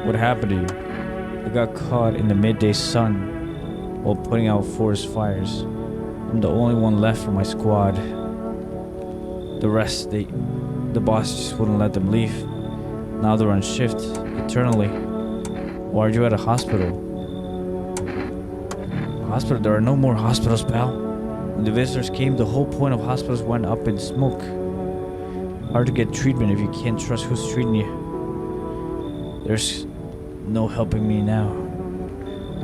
What happened to you? I got caught in the midday sun while putting out forest fires. I'm the only one left from my squad. The rest, the boss just wouldn't let them leave. Now they're on shift, eternally. Why are you at a hospital? Hospital? There are no more hospitals, pal. When the visitors came, the whole point of hospitals went up in smoke. Hard to get treatment if you can't trust who's treating you. There's no helping me now.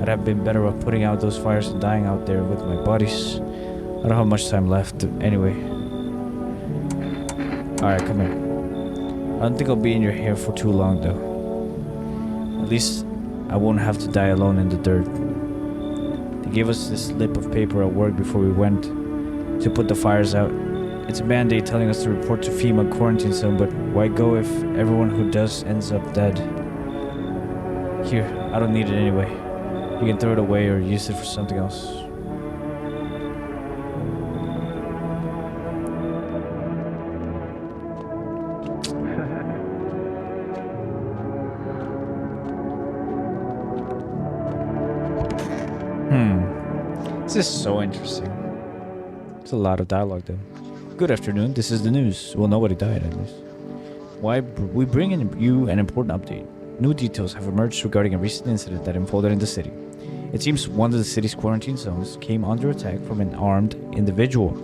I'd have been better off putting out those fires and dying out there with my buddies. I don't have much time left anyway. Alright, come here. I don't think I'll be in your hair for too long though. At least I won't have to die alone in the dirt. They gave us this slip of paper at work before we went to put the fires out. It's a band-aid telling us to report to FEMA quarantine zone, but why go if everyone who does ends up dead? Here, I don't need it anyway. You can throw it away or use it for something else. This is so interesting. It's a lot of dialogue though. Good afternoon, this is the news. Well, nobody died at least. We bring in you an important update. New details have emerged regarding a recent incident that unfolded in the city. It seems one of the city's quarantine zones came under attack from an armed individual.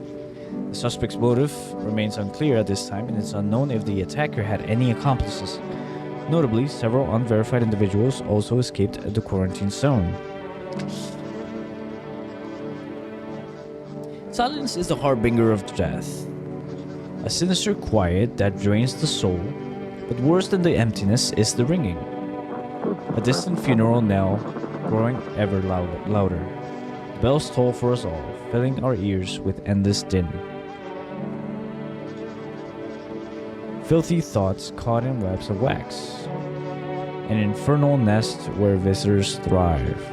The suspect's motive remains unclear at this time, and it's unknown if the attacker had any accomplices. Notably, several unverified individuals also escaped the quarantine zone. Silence is the harbinger of death. A sinister quiet that drains the soul, but worse than the emptiness is the ringing. A distant funeral knell growing ever louder. The bells toll for us all, filling our ears with endless din. Filthy thoughts caught in webs of wax. An infernal nest where visitors thrive.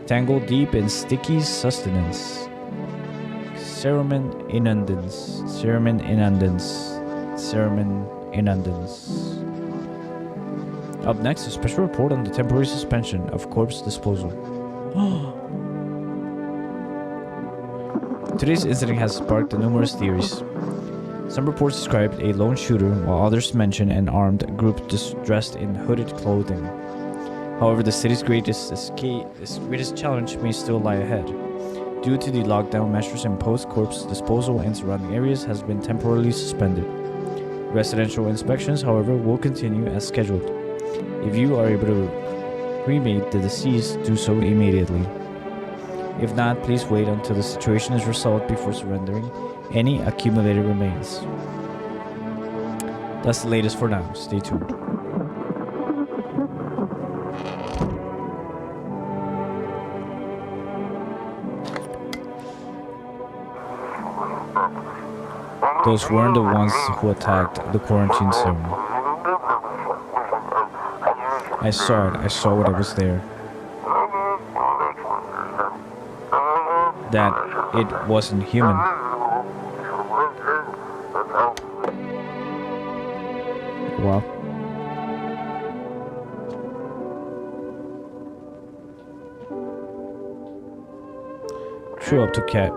Tangled deep in sticky sustenance. Cerumen inundans. Up next, a special report on the temporary suspension of corpse disposal. Today's incident has sparked numerous theories. Some reports described a lone shooter, while others mention an armed group dressed in hooded clothing. However, the city's greatest challenge may still lie ahead. Due to the lockdown measures imposed, corpse disposal in surrounding areas has been temporarily suspended. Residential inspections, however, will continue as scheduled. If you are able to cremate the deceased, do so immediately. If not, please wait until the situation is resolved before surrendering any accumulated remains. That's the latest for now. Stay tuned. Those weren't the ones who attacked the quarantine zone. I saw it. I saw when I was there. That it wasn't human. Wow. Show up to cat.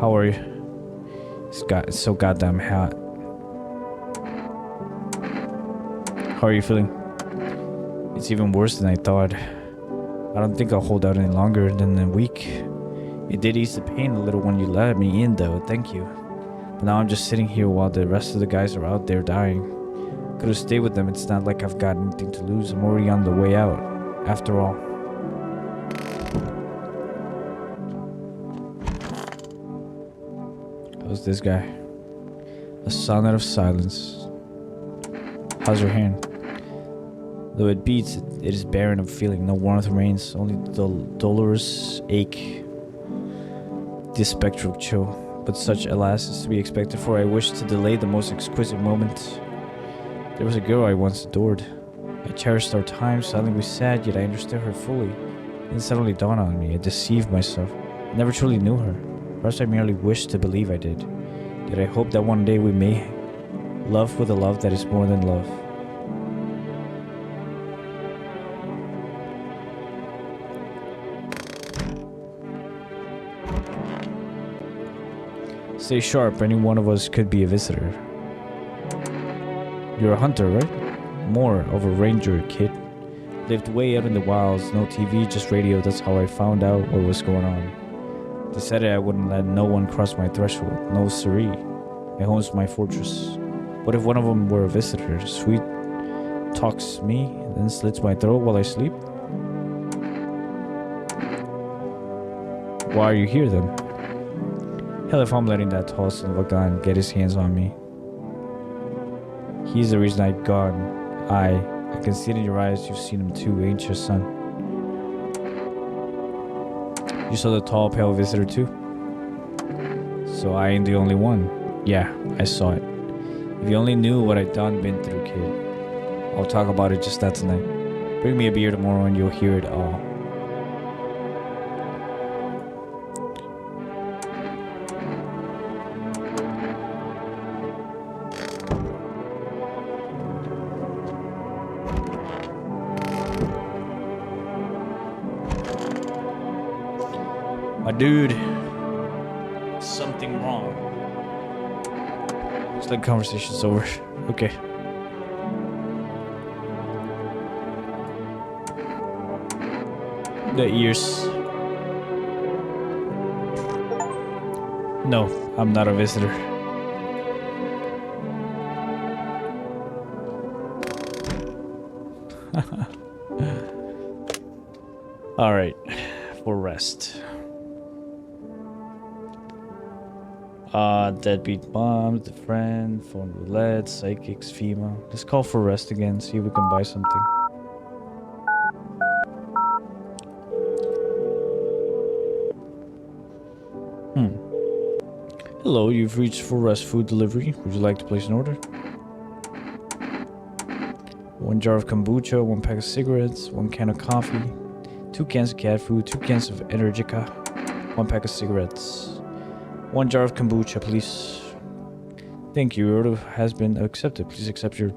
How are you? It's so goddamn hot. How are you feeling? It's even worse than I thought. I don't think I'll hold out any longer than a week. It did ease the pain a little when you let me in though, thank you. But now I'm just sitting here while the rest of the guys are out there dying. Could have stayed with them, it's not like I've got anything to lose. I'm already on the way out, after all. How's this guy? A sonnet of silence. How's your hand? Though it beats, it is barren of feeling. No warmth remains, only the dolorous ache. The spectral chill. But such, alas, is to be expected, for I wish to delay the most exquisite moment. There was a girl I once adored. I cherished our time, suddenly we sad, yet I understood her fully. Then suddenly dawned on me, I deceived myself. I never truly knew her. Perhaps I merely wished to believe I did. Yet I hope that one day we may love with a love that is more than love. Stay sharp, any one of us could be a visitor. You're a hunter, right? More of a ranger, kid. Lived way out in the wilds, no TV, just radio, that's how I found out what was going on. Decided I wouldn't let no one cross my threshold, no siree. My home's my fortress. What if one of them were a visitor, sweet talks me, then slits my throat while I sleep? Why are you here then? Hell if I'm letting that tall son of a gun get his hands on me. He's the reason I'd gone. I can see it in your eyes, you've seen him too, ain't you, son? You saw the tall, pale visitor too? So I ain't the only one. Yeah, I saw it. If you only knew what I'd been through, kid. I'll talk about it just that tonight. Bring me a beer tomorrow and you'll hear it all. My dude, something wrong. Looks like conversation's over. Okay. The ears. No, I'm not a visitor. All right, for rest. Deadbeat bombs, the friend, phone roulette, psychics, FEMA. Let's call for rest again, see if we can buy something. Hello, you've reached for rest food delivery. Would you like to place an order? 1 jar of kombucha, 1 pack of cigarettes, 1 can of coffee, 2 cans of cat food, 2 cans of Energica, 1 pack of cigarettes. 1 jar of kombucha, please. Thank you. Your order has been accepted. Please accept your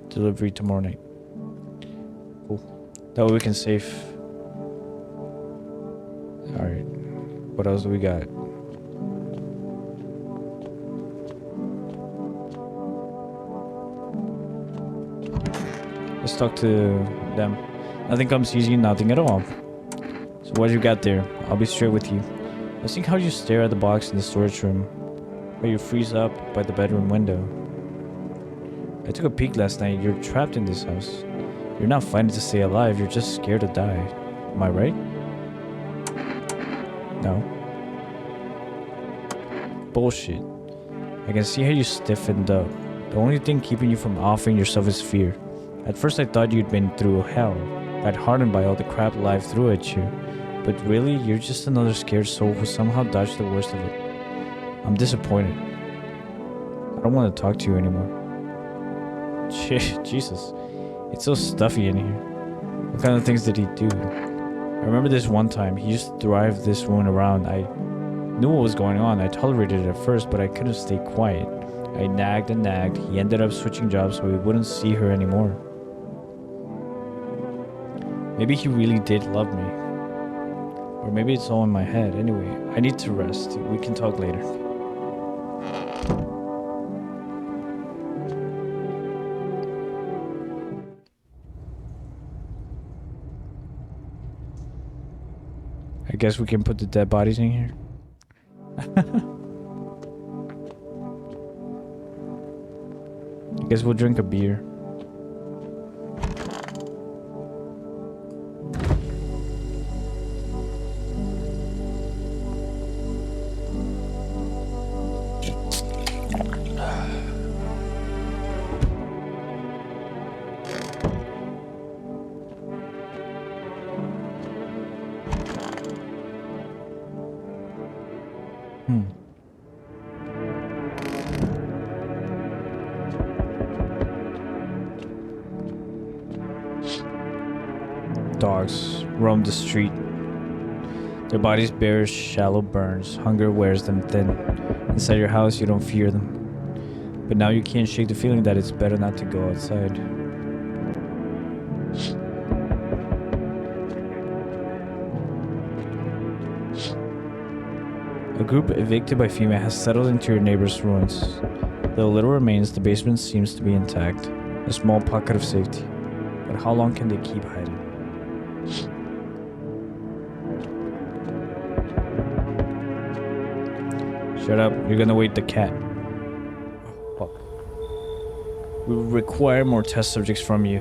delivery tomorrow night. Cool. That way we can save. Alright. What else do we got? Let's talk to them. Nothing comes easy, nothing at all. So what you got there? I'll be straight with you. I think how you stare at the box in the storage room, or you freeze up by the bedroom window. I took a peek last night. You're trapped in this house. You're not fighting to stay alive, you're just scared to die. Am I right? No. Bullshit. I can see how you stiffened up. The only thing keeping you from offing yourself is fear. At first I thought you'd been through hell, got hardened by all the crap life threw at you. But really, you're just another scared soul who somehow dodged the worst of it. I'm disappointed. I don't want to talk to you anymore. Jesus. It's so stuffy in here. What kind of things did he do? I remember this one time, he used to drive this woman around. I knew what was going on. I tolerated it at first, but I couldn't stay quiet. I nagged and nagged. He ended up switching jobs so we wouldn't see her anymore. Maybe he really did love me. Or maybe it's all in my head. Anyway, I need to rest. We can talk later. I guess we can put the dead bodies in here. I guess we'll drink a beer. Dogs roam the street. Their bodies bear shallow burns. Hunger wears them thin. Inside your house, you don't fear them. But now you can't shake the feeling that it's better not to go outside. A group evicted by FEMA has settled into your neighbor's ruins. Though little remains, the basement seems to be intact. A small pocket of safety. But how long can they keep hiding? Shut up, you're gonna wake the cat. Oh. We require more test subjects from you.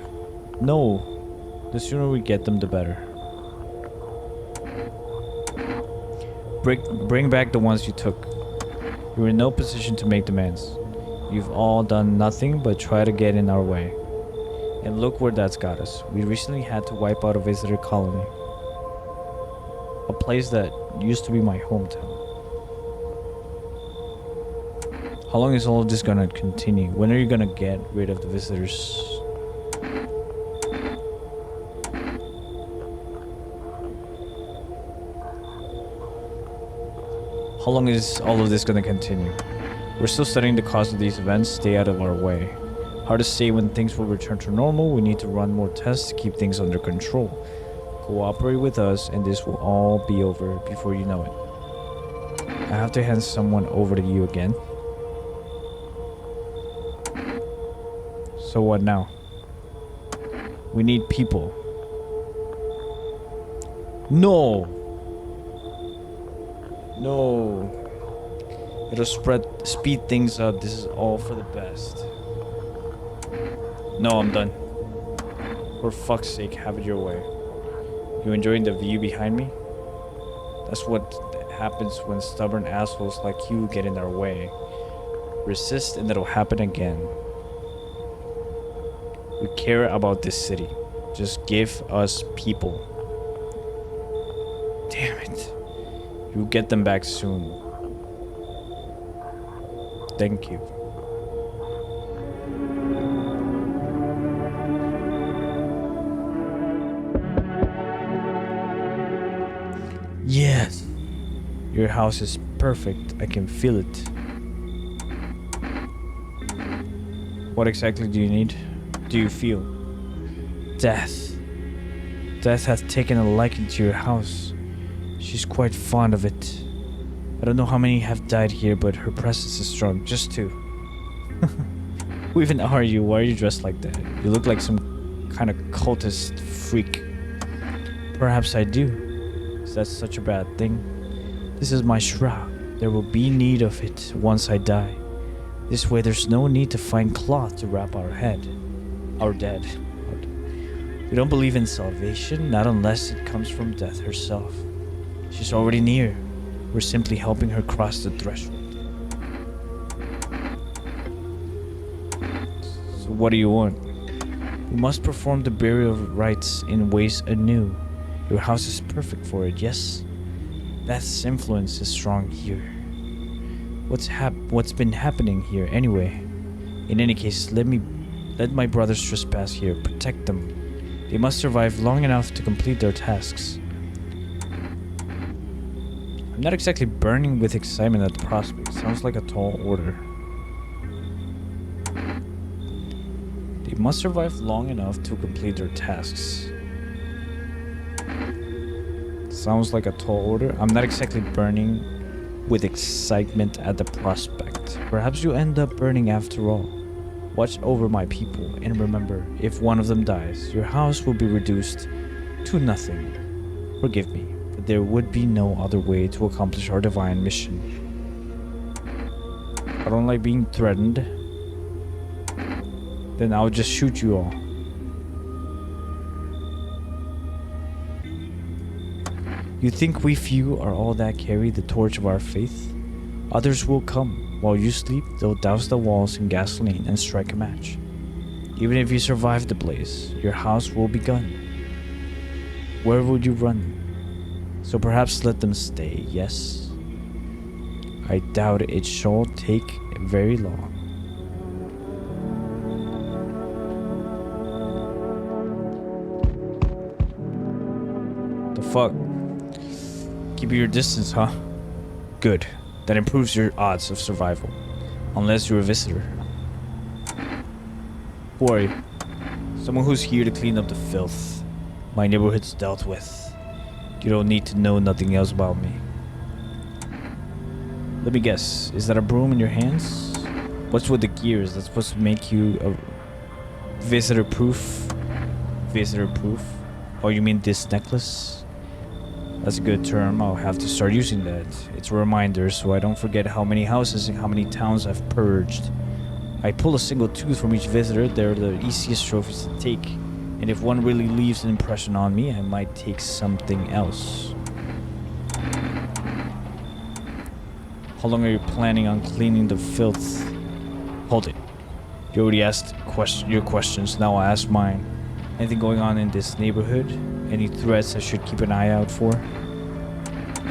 No, the sooner we get them, the better. Bring back the ones you took. You're in no position to make demands. You've all done nothing but try to get in our way. And look where that's got us. We recently had to wipe out a visitor colony. A place that used to be my hometown. How long is all of this gonna continue? When are you gonna get rid of the visitors? How long is all of this gonna continue? We're still studying the cause of these events. Stay out of our way. Hard to say when things will return to normal. We need to run more tests to keep things under control. Cooperate with us and this will all be over before you know it. I have to hand someone over to you again. So what now? We need people. No! No. It'll speed things up. This is all for the best. No, I'm done. For fuck's sake, have it your way. You enjoying the view behind me? That's what happens when stubborn assholes like you get in our way. Resist and it'll happen again. We care about this city. Just give us people. Damn it. You'll get them back soon. Thank you. Yes. Your house is perfect. I can feel it. What exactly do you need? Do you feel? Death. Death has taken a liking to your house. She's quite fond of it. I don't know how many have died here, but her presence is strong. Just two. Who even are you? Why are you dressed like that? You look like some kind of cultist freak. Perhaps I do. Is that such a bad thing? This is my shroud. There will be need of it once I die. This way there's no need to find cloth to wrap our head. Our dead. We don't believe in salvation, not unless it comes from death herself. She's already near. We're simply helping her cross the threshold. So what do you want? We must perform the burial rites in ways anew. Your house is perfect for it, yes? Death's influence is strong here. What's been happening here anyway? In any case, let my brothers trespass here. Protect them. They must survive long enough to complete their tasks. I'm not exactly burning with excitement at the prospect. Sounds like a tall order. They must survive long enough to complete their tasks. Sounds like a tall order. I'm not exactly burning with excitement at the prospect. Perhaps you end up burning after all. Watch over my people, and remember, if one of them dies, your house will be reduced to nothing. Forgive me, but there would be no other way to accomplish our divine mission. I don't like being threatened. Then I'll just shoot you all. You think we few are all that carry the torch of our faith? Others will come. While you sleep, they'll douse the walls in gasoline and strike a match. Even if you survive the blaze, your house will be gone. Where would you run? So perhaps let them stay, yes? I doubt it shall take very long. The fuck? Keep your distance, huh? Good. That improves your odds of survival. Unless you're a visitor. Who are you? Someone who's here to clean up the filth my neighborhood's dealt with. You don't need to know nothing else about me. Let me guess. Is that a broom in your hands? What's with the gears? That's supposed to make you a visitor-proof? Visitor-proof? Oh, you mean this necklace? That's a good term. I'll have to start using that. It's a reminder so I don't forget how many houses and how many towns I've purged. I pull a single tooth from each visitor. They're the easiest trophies to take. And if one really leaves an impression on me, I might take something else. How long are you planning on cleaning the filth? Hold it. You already asked your questions, now I'll ask mine. Anything going on in this neighborhood? Any threats I should keep an eye out for?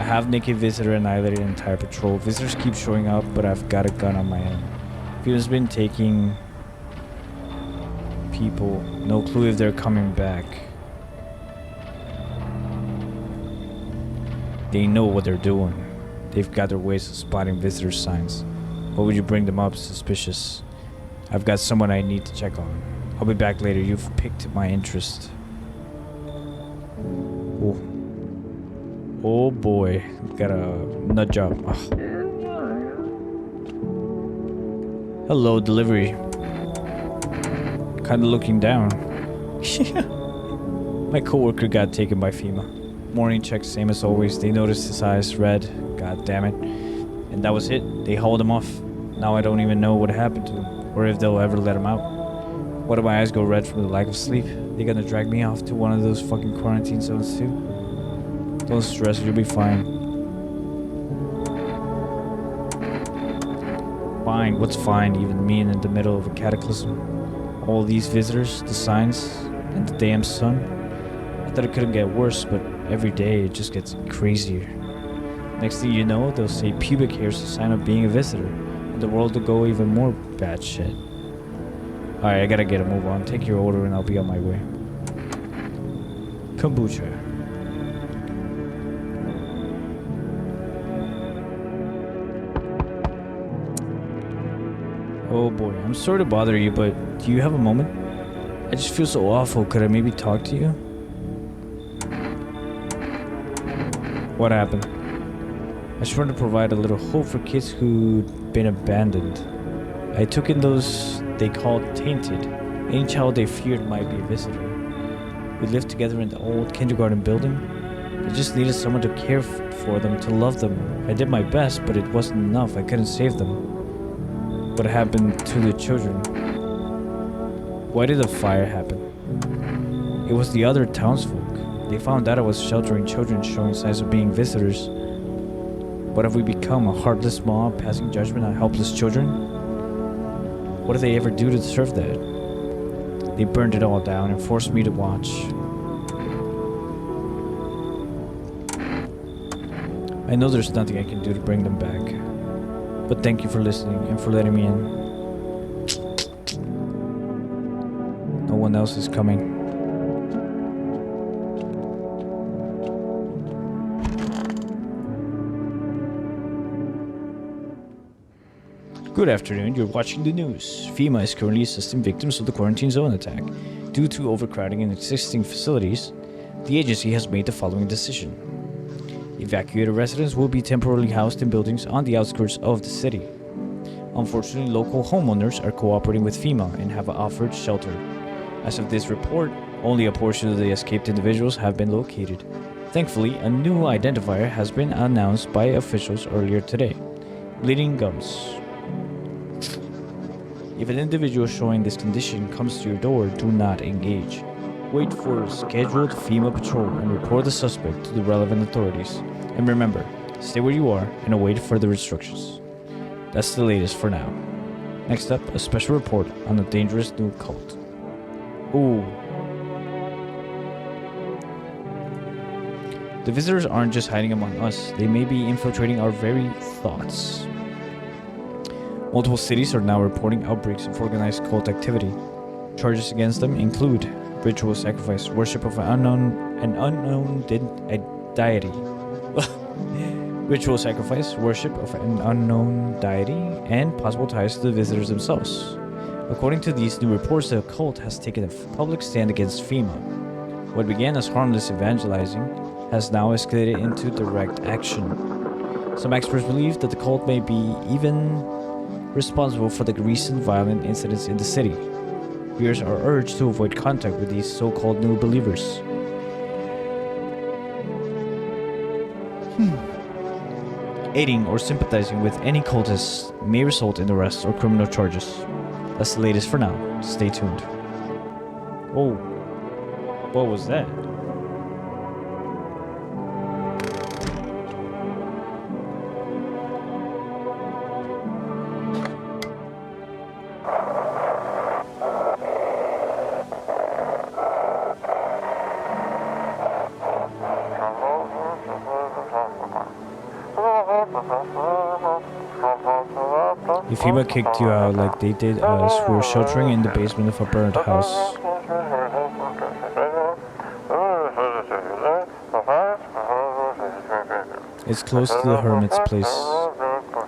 A half-naked visitor annihilated an entire patrol. Visitors keep showing up, but I've got a gun on my own. People's been taking people. No clue if they're coming back. They know what they're doing. They've got their ways of spotting visitor signs. Why would you bring them up? Suspicious. I've got someone I need to check on. I'll be back later. You've piqued my interest. Oh. Oh boy. Got a nut job. Ugh. Hello, delivery. Kinda looking down. My coworker got taken by FEMA. Morning check, same as always. They noticed his eyes red. God damn it. And that was it. They hauled him off. Now I don't even know what happened to him, or if they'll ever let him out. Why do my eyes go red from the lack of sleep? They gonna drag me off to one of those fucking quarantine zones too? Don't stress, you'll be fine. Fine, what's fine? Even me in the middle of a cataclysm. All these visitors, the signs, and the damn sun. I thought it couldn't get worse, but every day it just gets crazier. Next thing you know, they'll say pubic hair is a sign of being a visitor, and the world will go even more bad shit. Alright, I gotta get a move on. Take your order and I'll be on my way. Kombucha. Oh boy, I'm sorry to bother you, but do you have a moment? I just feel so awful. Could I maybe talk to you? What happened? I just wanted to provide a little hope for kids who'd been abandoned. I took in those they called tainted. Any child they feared might be a visitor. We lived together in the old kindergarten building. They just needed someone to care for them, to love them. I did my best, but it wasn't enough. I couldn't save them. What happened to the children? Why did the fire happen? It was the other townsfolk. They found out I was sheltering children showing signs of being visitors. What have we become? A heartless mob passing judgment on helpless children? What did they ever do to deserve that? They burned it all down and forced me to watch. I know there's nothing I can do to bring them back. But thank you for listening and for letting me in. No one else is coming. Good afternoon, you're watching the news. FEMA is currently assisting victims of the quarantine zone attack. Due to overcrowding in existing facilities, the agency has made the following decision. Evacuated residents will be temporarily housed in buildings on the outskirts of the city. Unfortunately, local homeowners are cooperating with FEMA and have offered shelter. As of this report, only a portion of the escaped individuals have been located. Thankfully, a new identifier has been announced by officials earlier today. Bleeding gums. If an individual showing this condition comes to your door, do not engage. Wait for a scheduled FEMA patrol and report the suspect to the relevant authorities. And remember, stay where you are and await further instructions. That's the latest for now. Next up, a special report on a dangerous new cult. Ooh. The visitors aren't just hiding among us, they may be infiltrating our very thoughts. Multiple cities are now reporting outbreaks of organized cult activity. Charges against them include ritual sacrifice, worship of an unknown deity. Ritual sacrifice, worship of an unknown deity, and possible ties to the visitors themselves. According to these new reports, the cult has taken a public stand against FEMA. What began as harmless evangelizing has now escalated into direct action. Some experts believe that the cult may be even responsible for the recent violent incidents in the city. Viewers are urged to avoid contact with these so-called new believers. Aiding or sympathizing with any cultists may result in arrest or criminal charges. That's the latest for now. Stay tuned. Oh, what was that? If FEMA kicked you out like they did us, we're sheltering in the basement of a burnt house. It's close to the hermit's place.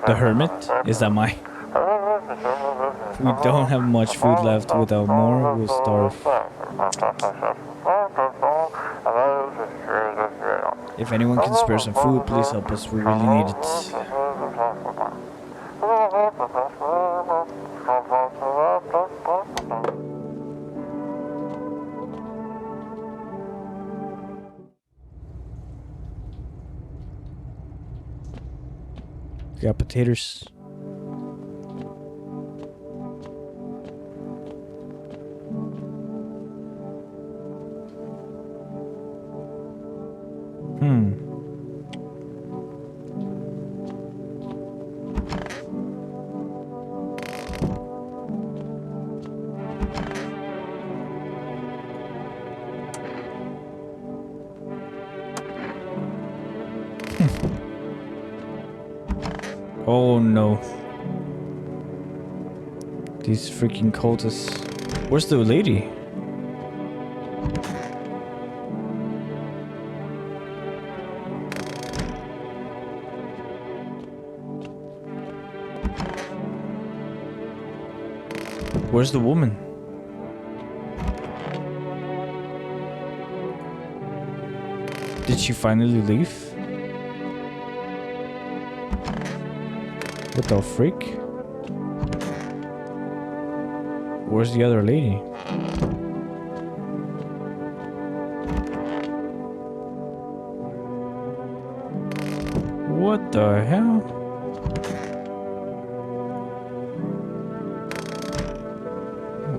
The hermit? Is that mine? We don't have much food left. Without more, we'll starve. If anyone can spare some food, please help us. We really need it. We got potatoes. Oh no. These freaking cultists. Where's the lady? Where's the woman? Did she finally leave? What the freak? Where's the other lady? What the hell?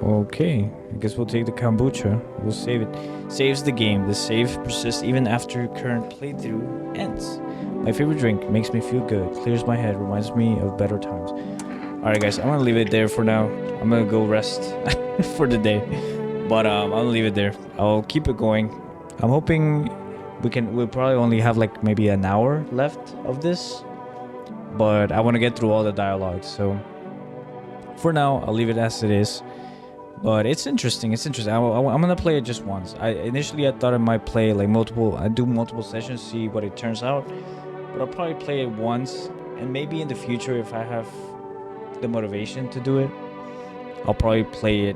Okay, I guess we'll take the kombucha. We'll save it. Saves the game. The save persists even after current playthrough ends. My favorite drink makes me feel good, clears my head, reminds me of better times. Alright guys, I'm gonna leave it there for now. I'm gonna go rest for the day. But I'll leave it there. I'll keep it going. I'm hoping we'll probably only have like maybe an hour left of this. But I want to get through all the dialogues, so for now I'll leave it as it is. But it's interesting. It's interesting. I'm gonna play it just once. Initially I thought I might play like do multiple sessions, see what it turns out. But I'll probably play it once, and maybe in the future, if I have the motivation to do it, I'll probably play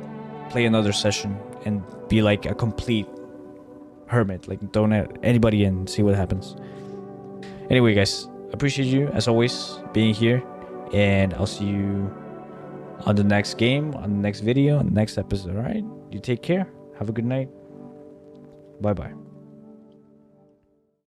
another session and be like a complete hermit, like don't let anybody in, see what happens. Anyway guys, appreciate you as always being here, and I'll see you on the next game, on the next video, on the next episode. All right, you take care, have a good night, bye bye.